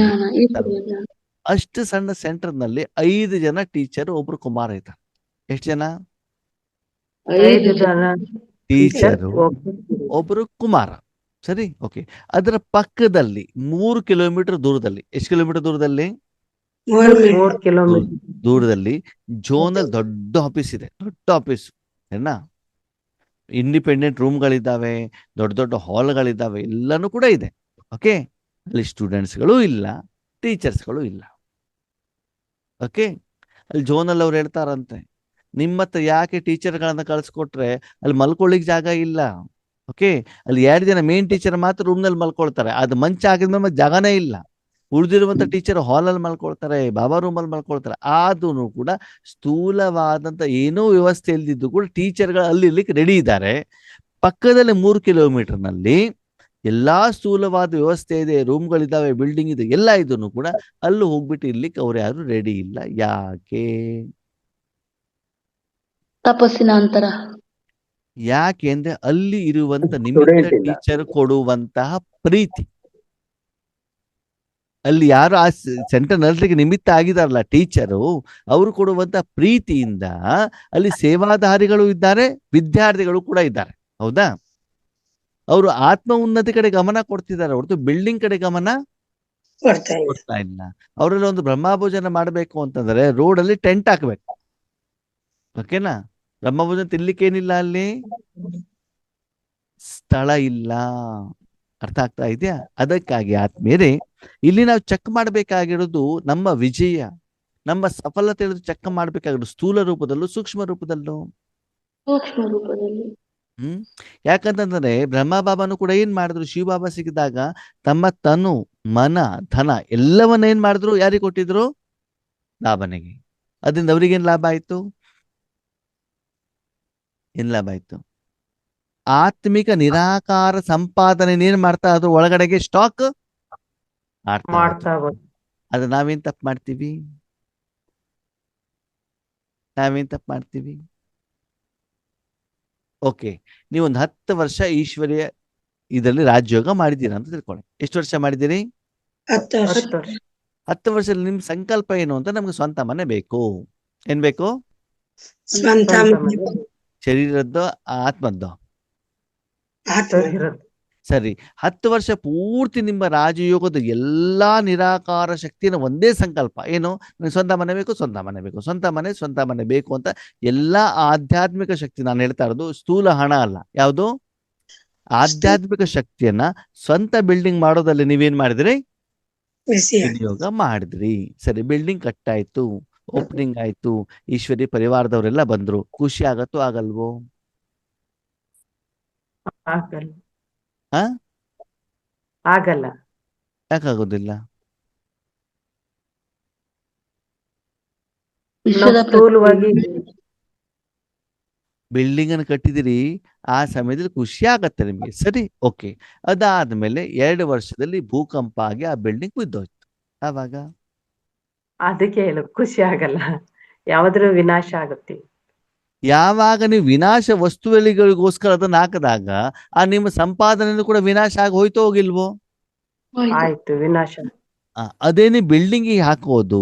ಅಷ್ಟು ಸಣ್ಣ ಸೆಂಟರ್ ನಲ್ಲಿ 5 ಜನ ಟೀಚರ್, ಒಬ್ರು ಕುಮಾರ ಇದ್ದಾರೆ. ಎಷ್ಟು ಜನ? 5 ಜನ ಟೀಚರು, ಒಬ್ರು ಕುಮಾರ. ಸರಿ, ಓಕೆ. ಅದರ ಪಕ್ಕದಲ್ಲಿ 3 ಕಿಲೋಮೀಟರ್ ದೂರದಲ್ಲಿ, ಎಷ್ಟು ಕಿಲೋಮೀಟರ್ ದೂರದಲ್ಲಿ? 3 ಕಿಲೋಮೀಟರ್. ದೂರದಲ್ಲಿ ಜೋನಲ್ ದೊಡ್ಡ ಆಫೀಸ್ ಇದೆ, ದೊಡ್ಡ ಆಫೀಸ್. ಏನ ಇಂಡಿಪೆಂಡೆಂಟ್ ರೂಮ್ಗಳಿದ್ದಾವೆ, ದೊಡ್ಡ ದೊಡ್ಡ ಹಾಲ್ಗಳಿದ್ದಾವೆ, ಎಲ್ಲನೂ ಕೂಡ ಇದೆ. ಓಕೆ, ಅಲ್ಲಿ ಸ್ಟೂಡೆಂಟ್ಸ್ಗಳು ಇಲ್ಲ, ಟೀಚರ್ಸ್ಗಳು ಇಲ್ಲ. ಓಕೆ, ಅಲ್ಲಿ ಜೋನಲ್ಲಿ ಅವ್ರು ಹೇಳ್ತಾರಂತೆ, ನಿಮ್ಮ ಹತ್ರ ಯಾಕೆ ಟೀಚರ್ಗಳನ್ನ ಕಳಿಸ್ಕೊಟ್ರೆ ಅಲ್ಲಿ ಮಲ್ಕೊಳ್ಳಿಕ್ ಜಾಗ ಇಲ್ಲ. ಓಕೆ, ಅಲ್ಲಿ 2 ಜನ ಮೇನ್ ಟೀಚರ್ ಮಾತ್ರ ರೂಮ್ನಲ್ಲಿ ಮಲ್ಕೊಳ್ತಾರೆ. ಅದು ಮಂಚ ಆಗಿದ್ಮೇಲೆ ಜಾಗನೇ ಇಲ್ಲ. ಉಳಿದಿರುವಂತ ಟೀಚರ್ ಹಾಲಲ್ಲಿ ಮಲ್ಕೊಳ್ತಾರೆ, ಬಾಬಾ ರೂಮಲ್ಲಿ ಮಲ್ಕೊಳ್ತಾರೆ. ಆದ್ರೂ ಕೂಡ ಸ್ಥೂಲವಾದಂತ ಏನೋ ವ್ಯವಸ್ಥೆ ಇಲ್ದಿದ್ದು ಕೂಡ ಟೀಚರ್ಗಳು ಅಲ್ಲಿ ಇರ್ಲಿಕ್ಕೆ ರೆಡಿ ಇದ್ದಾರೆ. ಪಕ್ಕದಲ್ಲಿ 3 ಕಿಲೋಮೀಟರ್ನಲ್ಲಿ ಎಲ್ಲಾ ಸ್ಥೂಲವಾದ ವ್ಯವಸ್ಥೆ ಇದೆ, ರೂಮ್ಗಳಿದ್ದಾವೆ, ಬಿಲ್ಡಿಂಗ್ ಇದೆ, ಎಲ್ಲ ಇದನ್ನು ಕೂಡ ಅಲ್ಲಿ ಹೋಗ್ಬಿಟ್ಟು ಇರ್ಲಿಕ್ಕೆ ಅವ್ರು ಯಾರು ರೆಡಿ ಇಲ್ಲ. ಯಾಕೆ? ತಪಸ್ಸಿನ ಅಂತರ. ಯಾಕೆ ಅಂದ್ರೆ ಅಲ್ಲಿ ಇರುವಂತ ನಿಮಿತ್ತ ಟೀಚರ್ ಕೊಡುವಂತಹ ಪ್ರೀತಿ, ಅಲ್ಲಿ ಯಾರು ಆ ಸೆಂಟರ್ ನರ್ಸ್ಲಿಕ್ಕೆ ನಿಮಿತ್ತ ಆಗಿದಾರಲ್ಲ ಟೀಚರು, ಅವರು ಕೊಡುವಂತ ಪ್ರೀತಿಯಿಂದ ಅಲ್ಲಿ ಸೇವಾಧಾರಿಗಳು ಇದ್ದಾರೆ, ವಿದ್ಯಾರ್ಥಿಗಳು ಕೂಡ ಇದ್ದಾರೆ. ಹೌದಾ? ಅವರು ಆತ್ಮ ಉನ್ನತಿ ಕಡೆ ಗಮನ ಕೊಡ್ತಿದ್ದಾರೆ ಹೊರತು ಬಿಲ್ಡಿಂಗ್ ಕಡೆ ಗಮನ ಕೊಡ್ತಾ ಇಲ್ಲ. ಅವರಲ್ಲಿ ಒಂದು ಬ್ರಹ್ಮಭೋಜನ ಮಾಡಬೇಕು ಅಂತಂದ್ರೆ ರೋಡಲ್ಲಿ ಟೆಂಟ್ ಹಾಕ್ಬೇಕು. ಓಕೆನಾ? ಬ್ರಹ್ಮಭೋಜನ ತಿನ್ಲಿಕ್ಕೆ ಏನಿಲ್ಲ, ಅಲ್ಲಿ ಸ್ಥಳ ಇಲ್ಲ. ಅರ್ಥ ಆಗ್ತಾ ಇದೆಯಾ? ಅದಕ್ಕಾಗಿ ಆತ್ಮೀಯರೇ, ಇಲ್ಲಿ ನಾವು ಚೆಕ್ ಮಾಡಬೇಕಾಗಿರೋದು ನಮ್ಮ ವಿಜಯ, ನಮ್ಮ ಸಫಲತೆ ಚೆಕ್ ಮಾಡಬೇಕಾಗಿರೋದು ಸ್ಥೂಲ ರೂಪದಲ್ಲೂ ಸೂಕ್ಷ್ಮ ರೂಪದಲ್ಲೂ. ಸೂಕ್ಷ್ಮ ರೂಪದಲ್ಲಿ. ಯಾಕಂತಂದ್ರೆ ಬ್ರಹ್ಮ ಬಾಬಾನು ಕೂಡ ಏನ್ ಮಾಡಿದ್ರು, ಶಿವಬಾಬಾ ಸಿಕ್ಕಿದಾಗ ತಮ್ಮ ತನು ಮನ ಧನ ಎಲ್ಲವನ್ನ ಏನ್ ಮಾಡಿದ್ರು, ಯಾರಿಗೆ ಕೊಟ್ಟಿದ್ರು? ಬಾಬನಿಗೆ. ಅದರಿಂದ ಅವ್ರಿಗೇನ್ ಲಾಭ ಆಯ್ತು? ಏನ್ ಲಾಭ ಆಯ್ತು? ಆತ್ಮಿಕ ನಿರಾಕಾರ ಸಂಪಾದನೆ ಏನ್ ಮಾಡ್ತಾ ಅದ್ರ ಒಳಗಡೆಗೆ ಸ್ಟಾಕ್ ಮಾಡ್ತಾ ಅದು ನಾವೇನ್ ತಪ್ಪು ಮಾಡ್ತೀವಿ? ಓಕೆ, ನೀವೊಂದು 10 ವರ್ಷ ಈಶ್ವರ್ಯ ಇದರಲ್ಲಿ ರಾಜಯೋಗ ಮಾಡಿದ್ದೀರಾ ಅಂತ ತಿಳ್ಕೊಳ್ಳಿ. ಎಷ್ಟು ವರ್ಷ ಮಾಡಿದ್ದೀರಿ? 10 ವರ್ಷ. 10 ವರ್ಷದಲ್ಲಿ ನಿಮ್ ಸಂಕಲ್ಪ ಏನು ಅಂತ, ನಮ್ಗೆ ಸ್ವಂತ ಮನೆ ಬೇಕು. ಏನ್ ಬೇಕು? ಸ್ವಂತ ಶರೀರದ್ದು, ಆತ್ಮದ್ದು? ಸರಿ, 10 ವರ್ಷ ಪೂರ್ತಿ ನಿಮ್ಮ ರಾಜಯೋಗದ ಎಲ್ಲಾ ನಿರಾಕಾರ ಶಕ್ತಿನ ಒಂದೇ ಸಂಕಲ್ಪ ಏನು? ನನಗೆ ಸ್ವಂತ ಮನೆ ಬೇಕು, ಸ್ವಂತ ಮನೆ ಬೇಕು, ಸ್ವಂತ ಮನೆ ಬೇಕು ಅಂತ ಎಲ್ಲಾ ಆಧ್ಯಾತ್ಮಿಕ ಶಕ್ತಿ, ನಾನು ಹೇಳ್ತಾ ಇರೋದು ಸ್ಥೂಲ ಹಣ ಅಲ್ಲ, ಯಾವುದು ಆಧ್ಯಾತ್ಮಿಕ ಶಕ್ತಿಯನ್ನ ಸ್ವಂತ ಬಿಲ್ಡಿಂಗ್ ಮಾಡೋದಲ್ಲಿ ನೀವೇನ್ ಮಾಡಿದ್ರಿ? ವಿನಿಯೋಗ ಮಾಡಿದ್ರಿ. ಸರಿ, ಬಿಲ್ಡಿಂಗ್ ಕಟ್ಟಾಯ್ತು, ಓಪನಿಂಗ್ ಆಯ್ತು, ಈಶ್ವರಿ ಪರಿವಾರದವರೆಲ್ಲ ಬಂದ್ರು, ಖುಷಿ ಆಗತ್ತೋ ಆಗಲ್ವೋ? ಆಗಲ್ಲ. ಯಾಕಾಗೋದಿಲ್ಲ? ಸ್ಥೂಲವಾಗಿ ಬಿಲ್ಡಿಂಗ್ ಅನ್ನು ಕಟ್ಟಿದಿರಿ, ಆ ಸಮಯದಲ್ಲಿ ಖುಷಿ ಆಗತ್ತೆ ನಿಮ್ಗೆ. ಸರಿ, ಓಕೆ. ಅದಾದ್ಮೇಲೆ 2 ವರ್ಷದಲ್ಲಿ ಭೂಕಂಪ ಆಗಿ ಆ ಬಿಲ್ಡಿಂಗ್ ಬಿದ್ದೋಯ್ತು. ಆವಾಗ ಅದಕ್ಕೆ ಹೇಳು, ಖುಷಿ ಆಗಲ್ಲ, ಯಾವಾದ್ರೂ ವಿನಾಶ ಆಗುತ್ತೆ. ಯಾವಾಗ ನೀವು ವಿನಾಶ ವಸ್ತುಗಳಿಗೋಸ್ಕರ ಅದನ್ನ ಹಾಕಿದಾಗ ಆ ನಿಮ್ಮ ಸಂಪಾದನೆ ಕೂಡ ವಿನಾಶ ಆಗಿ ಹೋಯ್ತು, ಹೋಗಿಲ್ವೋ? ಆಯ್ತು, ವಿನಾಶ. ಅದೇನೇ ಬಿಲ್ಡಿಂಗ್ ಹಾಕೋದು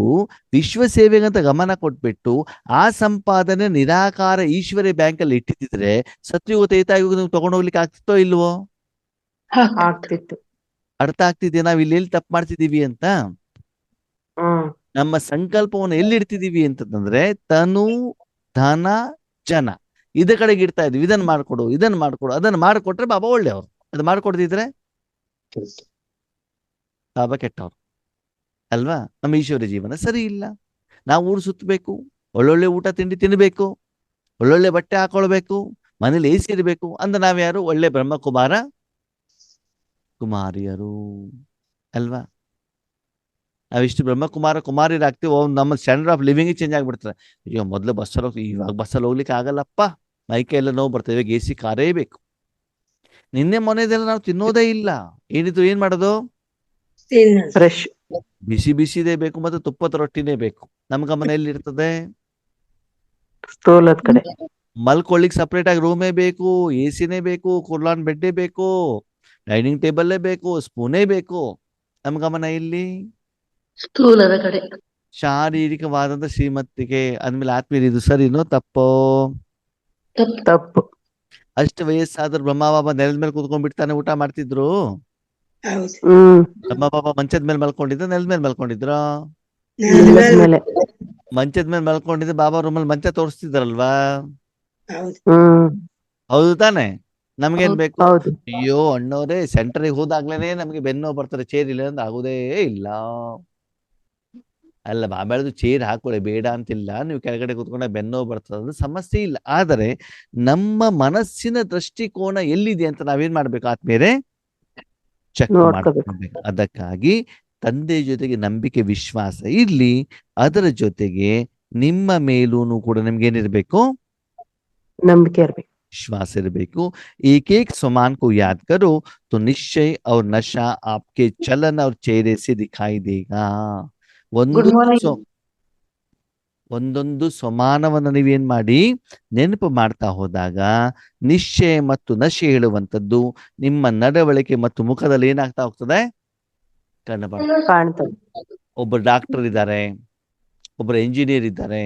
ವಿಶ್ವ ಸೇವೆಗಂತ ಗಮನ ಕೊಟ್ಬಿಟ್ಟು ಆ ಸಂಪಾದನೆ ನಿರಾಕಾರ ಈಶ್ವರ್ಯ ಬ್ಯಾಂಕ್ ಅಲ್ಲಿ ಇಟ್ಟಿದ್ರೆ ಸತ್ಯುಗ ತೈತಾಯುಗ ನೀವು ತಗೊಂಡೋಗ್ಲಿಕ್ಕೆ ಆಗ್ತಿತ್ತೋ ಇಲ್ವೋ? ಆಗ್ತಿತ್ತು. ಅರ್ಥ ಆಗ್ತಿದ್ಯಾ ನಾವ್ ಇಲ್ಲಿ ಎಲ್ಲಿ ತಪ್ಪು ಮಾಡ್ತಿದೀವಿ ಅಂತ? ನಮ್ಮ ಸಂಕಲ್ಪವನ್ನು ಎಲ್ಲಿ ಇಡ್ತಿದೀವಿ ಅಂತಂದ್ರೆ ತನು ಧನ ಜನ ಇದ ಕಡೆಗೆ ಇಡ್ತಾ ಇದ್ವಿ. ಇದನ್ನ ಮಾಡ್ಕೊಡು, ಇದನ್ನ ಮಾಡ್ಕೊಡು, ಅದನ್ನ ಮಾಡ್ಕೊಟ್ರೆ ಬಾಬಾ ಒಳ್ಳೆಯವ್ರು, ಅದು ಮಾಡ್ಕೊಡ್ತಿದ್ರೆ ಬಾಬಾ ಕೆಟ್ಟವ್ರು ಅಲ್ವಾ? ನಮ್ಮ ಈಶ್ವರ್ಯ ಜೀವನ ಸರಿ ಇಲ್ಲ. ನಾವು ಊರು ಸುತ್ತಬೇಕು, ಒಳ್ಳೊಳ್ಳೆ ಊಟ ತಿಂಡಿ ತಿನ್ಬೇಕು, ಒಳ್ಳೊಳ್ಳೆ ಬಟ್ಟೆ ಹಾಕೊಳ್ಬೇಕು, ಮನೇಲಿ AC ಇರ್ಬೇಕು ಅಂದ್ರೆ ನಾವ್ಯಾರು? ಒಳ್ಳೆ ಬ್ರಹ್ಮಕುಮಾರ ಕುಮಾರಿಯರು ಅಲ್ವಾ? ನಾವಿಷ್ಟು ಬ್ರಹ್ಮಕುಮಾರ ಕುಮಾರಿಯರಾಗ್ತೀವಿ, ನಮ್ಮ ಸ್ಟ್ಯಾಂಡರ್ಡ್ ಆಫ್ ಲಿವಿಂಗ್ ಚೇಂಜ್ ಆಗ್ಬಿಡ್ತಾರೆ. ಅಯ್ಯೋ, ಮೊದಲು ಬಸ್ಸಲ್ಲಿ ಹೋಗ್ತೀವಿ, ಇವಾಗ ಬಸ್ಸಲ್ಲಿ ಹೋಗ್ಲಿಕ್ಕೆ ಆಗಲ್ಲಪ್ಪ, ಮೈಕೈ ಎಲ್ಲ ನೋವು ಬರ್ತವೆ, ಇವಾಗ AC ಕಾರೇ ಬೇಕು. ನಿನ್ನೆ ಮೊನೆದೆಲ್ಲ ನಾವು ತಿನ್ನೋದೇ ಇಲ್ಲ. ಏನಿದ್ರು ಏನ್ ಮಾಡೋದು? ಫ್ರೆಶ್ ಬಿಸಿ ಬಿಸಿದೇ ಬೇಕು, ಮತ್ತೆ ತುಪ್ಪದ ರೊಟ್ಟಿನೇ ಬೇಕು. ನಮ್ಮ ಗಮನ ಎಲ್ಲಿ ಇರ್ತದೆ? ಸ್ಥೂಲದ ಕಡೆ. ಮಲ್ಕೊಳ್ಳಿಕ್ ಸಪ್ರೇಟ್ ಆಗಿ ರೂಮೇ ಬೇಕು, AC-ನೇ ಬೇಕು, ಕುರ್ಲಾನ್ ಬೆಡ್ಡೇ ಬೇಕು, ಡೈನಿಂಗ್ ಟೇಬಲ್ಲೇ ಬೇಕು, ಸ್ಪೂನೇ ಬೇಕು. ನಮ್ಮ ಗಮನ ಇಲ್ಲಿ ಸ್ಥೂಲದ ಕಡೆ. ಶಾರೀರಿಕವಾದಂತ ಶ್ರೀಮಂತಿಕೆ ಅಂದ್ಮೇಲೆ ಆತ್ಮೀಯ ಇದು ಸರಿನೋ ತಪ್ಪೋ? ತಪ್ಪು. ಅಷ್ಟು ವಯಸ್ಸಾದ್ರೂ ಬ್ರಹ್ಮ ಬಾಬಾ ನೆಲದ ಮೇಲೆ ಕೂತ್ಕೊಂಡ್ಬಿಡ್ತಾನೆ ಊಟ ಮಾಡ್ತಿದ್ರು. ಹೌದು. ಬ್ರಹ್ಮ ಬಾಬಾ ಮಂಚದ ಮೇಲೆ ಮಲ್ಕೊಂಡಿದ್ರು, ನೆಲದ ಮೇಲೆ ಮಲ್ಕೊಂಡಿದ್ರು. ನೆಲದ ನೆಲದ ಮೇಲೆ. ಮೇಲೆ. ಮಂಚದ ಮೇಲೆ ಮಲ್ಕೊಂಡಿದ್ರೆ ಬಾಬಾ ರೂಮಲ್ಲಿ ಮಂಚ ತೋರಿಸ್ತಿದ್ರಲ್ವಾ? ಹೌದು. ಹೌದು ತಾನೆ? ನಮ್ಗೇನ್ ಹೌದು. ಬೇಕು? ಹೌದು. ಅಯ್ಯೋ ಅಣ್ಣವ್ರೆ, ಸೆಂಟರ್ಗೆ ಹೋದಾಗ್ಲೇನೆ ನಮ್ಗೆ ಬೆನ್ನು ನೋವು ಬರ್ತಾರೆ, ಚೇರ್ ಇಲ್ಲ ಅಂತ ಆಗುದೇ ಇಲ್ಲ. ಅಲ್ಲ, ಬಾಬಾಳ್ದು ಚೇರ್ ಹಾಕೊಳ್ಳಿ, ಬೇಡ ಅಂತಿಲ್ಲ, ನೀವು ಕೆಳಗಡೆ ಕೂತ್ಕೊಂಡ ಬೆನ್ನು ನೋವು ಬರ್ತದೆ, ಅದು ಸಮಸ್ಯೆ ಇಲ್ಲ. ಆದರೆ ನಮ್ಮ ಮನಸ್ಸಿನ ದೃಷ್ಟಿಕೋನ ಎಲ್ಲಿದೆ ಅಂತ ನಾವೇನ್ ಮಾಡ್ಬೇಕು ಆತ್ಮೀಯರೇ? ಚೆಕ್ ನೋಡ್ಕೋಬೇಕು. ಮಾಡ್ಕೊಳ್ಬೇಕು. ಅದಕ್ಕಾಗಿ ತಂದೆ ಜೊತೆಗೆ ನಂಬಿಕೆ ವಿಶ್ವಾಸ ಇರ್ಲಿ, ಅದರ ಜೊತೆಗೆ ನಿಮ್ಮ ಮೇಲೂ ಕೂಡ ನಿಮ್ಗೆ ಏನಿರ್ಬೇಕು? ನಂಬಿಕೆ ಇರ್ಬೇಕು. विश्वास इरಬೇಕು. एक एक समान को याद करो तो निश्चय और नशा आपके चलन और चेहरे से दिखाई देगा. ಒಂದೊಂದು ಸಮಾನವನ್ನು ನೀವೇನ್ ಮಾಡಿ ನೆನಪು ಮಾಡ್ತಾ ಹೋದಾಗ ನಿಶ್ಚಯ ಮತ್ತು ನಶೆ ಹೇಳುವಂಥದ್ದು ನಿಮ್ಮ ನಡವಳಿಕೆ ಮತ್ತು ಮುಖದಲ್ಲಿ ಏನಾಗ್ತಾ ಹೋಗ್ತದೆ? ಕಾಣ್ತದೆ. ಒಬ್ಬ ಡಾಕ್ಟರ್ ಇದ್ದಾರೆ, ಒಬ್ಬರು ಎಂಜಿನಿಯರ್ ಇದ್ದಾರೆ,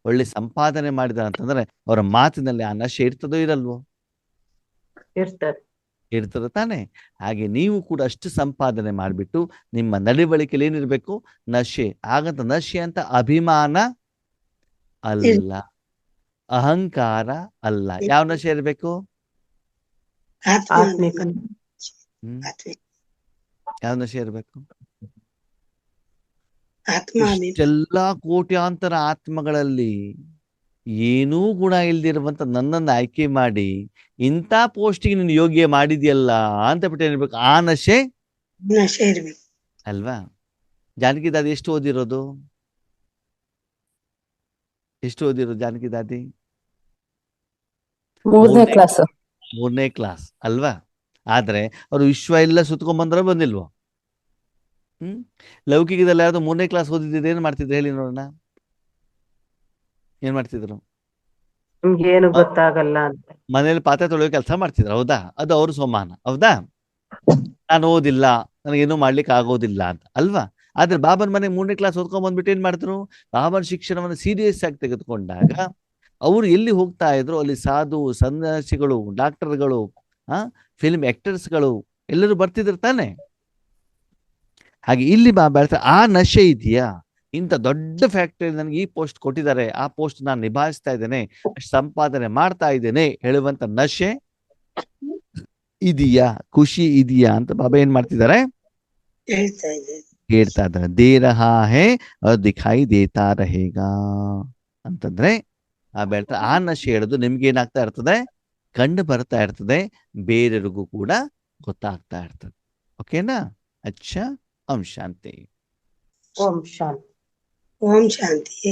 ಒಳ್ಳೆ ಸಂಪಾದನೆ ಮಾಡಿದ್ದಾರೆ ಅಂತಂದ್ರೆ ಅವರ ಮಾತಿನಲ್ಲಿ ಆ ನಶೆ ಇರ್ತದೋ ಇರಲ್ವೋ? ಇರ್ತದೆ. ಇರ್ತದೆ ತಾನೆ? ಹಾಗೆ ನೀವು ಕೂಡ ಅಷ್ಟು ಸಂಪಾದನೆ ಮಾಡಿಬಿಟ್ಟು ನಿಮ್ಮ ನಡವಳಿಕೆಯಲ್ಲಿ ಏನಿರ್ಬೇಕು? ನಶೆ. ಹಾಗಂತ ನಶೆ ಅಂತ ಅಭಿಮಾನ ಅಲ್ಲ, ಅಹಂಕಾರ ಅಲ್ಲ. ಯಾವ ನಶೆ ಇರಬೇಕು? ಆತ್ಮಿಕ. ಯಾವ ನಶೆ ಇರಬೇಕು? ಆತ್ಮಾಭಿಮಾನ. ಇಷ್ಟೆಲ್ಲಾ ಕೋಟ್ಯಾಂತರ ಆತ್ಮಗಳಲ್ಲಿ ಏನೂ ಗುಣ ಇಲ್ದಿರುವಂತ ನನ್ನನ್ನು ಆಯ್ಕೆ ಮಾಡಿ ಇಂಥ ಪೋಸ್ಟಿಗೆ ನೀನು ಯೋಗ್ಯ ಮಾಡಿದ್ಯಲ್ಲ ಅಂತ ಬಿಟ್ಟು ಏನಿರ್ಬೇಕು? ಆ ನಶೆ ನಶೆ ಇರ್ಬೇಕು ಅಲ್ವಾ? ಜಾನಕಿ ದಾದಿ ಎಷ್ಟು ಓದಿರೋದು? ಎಷ್ಟು ಓದಿರೋದು ಜಾನಕಿ ದಾದಿ? 3ನೇ ಕ್ಲಾಸ್. 3ನೇ ಕ್ಲಾಸ್ ಅಲ್ವಾ? ಆದ್ರೆ ಅವರು ವಿಶ್ವ ಎಲ್ಲ ಸುತ್ಕೊಂಡ್ ಬಂದ್ರ ಬಂದಿಲ್ವೋ? ಲೌಕಿಕದಲ್ಲಿ ಯಾವ್ದು 3ನೇ ಕ್ಲಾಸ್ ಓದಿದ್ರೆ ಏನ್ ಮಾಡ್ತಿದ್ರು ಹೇಳಿ ನೋಡೋಣ? ಏನ್ ಮಾಡ್ತಿದ್ರು? ಏನು ಗೊತ್ತಾಗಲ್ಲ ಅಂತ ಮನೇಲಿ ಪಾತ್ರೆ ತೊಳೆಯೋ ಕೆಲಸ ಮಾಡ್ತಿದ್ರು, ಹೌದಾ? ಅದು ಅವ್ರ ಸಮಾನ, ಹೌದಾ? ನಾನು ಓದಿಲ್ಲ, ನನಗೇನು ಮಾಡ್ಲಿಕ್ಕೆ ಆಗೋದಿಲ್ಲ ಅಂತ ಅಲ್ವಾ? ಆದ್ರೆ ಬಾಬನ್ ಮನೆ 3ನೇ ಕ್ಲಾಸ್ ಓದ್ಕೊಂಡ್ ಬಂದ್ಬಿಟ್ಟು ಏನ್ ಮಾಡಿದ್ರು? ಬಾಬನ್ ಶಿಕ್ಷಣವನ್ನು ಸೀರಿಯಸ್ ಆಗಿ ತೆಗೆದುಕೊಂಡಾಗ ಅವರು ಎಲ್ಲಿ ಹೋಗ್ತಾ ಇದ್ರು ಅಲ್ಲಿ ಸಾಧು ಸನ್ಯಾಸಿಗಳು, ಡಾಕ್ಟರ್ಗಳು, ಫಿಲ್ಮ್ ಆಕ್ಟರ್ಸ್ಗಳು ಎಲ್ಲರೂ ಬರ್ತಿದ್ರು ತಾನೆ? ಹಾಗೆ ಇಲ್ಲಿ ಬಾಬಾ ಹೇಳ್ತಾರೆ, ಆ ನಶೆ ಇದೆಯಾ? ಇಂಥ ದೊಡ್ಡ ಫ್ಯಾಕ್ಟರಿ ನನಗೆ ಈ ಪೋಸ್ಟ್ ಕೊಟ್ಟಿದ್ದಾರೆ, ಆ ಪೋಸ್ಟ್ ನಾನು ನಿಭಾಯಿಸ್ತಾ ಇದ್ದೇನೆ, ಸಂಪಾದನೆ ಮಾಡ್ತಾ ಇದ್ದೇನೆ ಹೇಳುವಂತ ನಶೆ ಇದೆಯಾ? ಖುಷಿ ಇದೆಯಾ ಅಂತ ಬಾಬಾ ಏನ್ ಮಾಡ್ತಿದ್ದಾರೆ? ಹೇಳ್ತಾ ಇದೆ. ಹೇಳ್ತಾ ಇದ್ದಾರೆ. ದೇ ರಹಾ ಹೈ ಔರ್ ದಿಖಾಯಿ ದೇತಾ ರಹೇಗಾ ಅಂತಂದ್ರೆ ಬಾಬಾ ಹೇಳ್ತಾರೆ, ಆ ನಶೆ ಹೇಳೋದು ನಿಮ್ಗೆ ಏನಾಗ್ತಾ ಇರ್ತದೆ? ಕಂಡು ಬರ್ತಾ ಇರ್ತದೆ, ಬೇರೆಯವ್ರಿಗೂ ಕೂಡ ಗೊತ್ತಾಗ್ತಾ ಇರ್ತದೆ. ಓಕೆನಾ? ಅಚ್ಚಾ. ಓಂ ಶಾಂತಿ. ಓಂ ಶಾಂತಿ. ಓಂ ಶಾಂತಿ.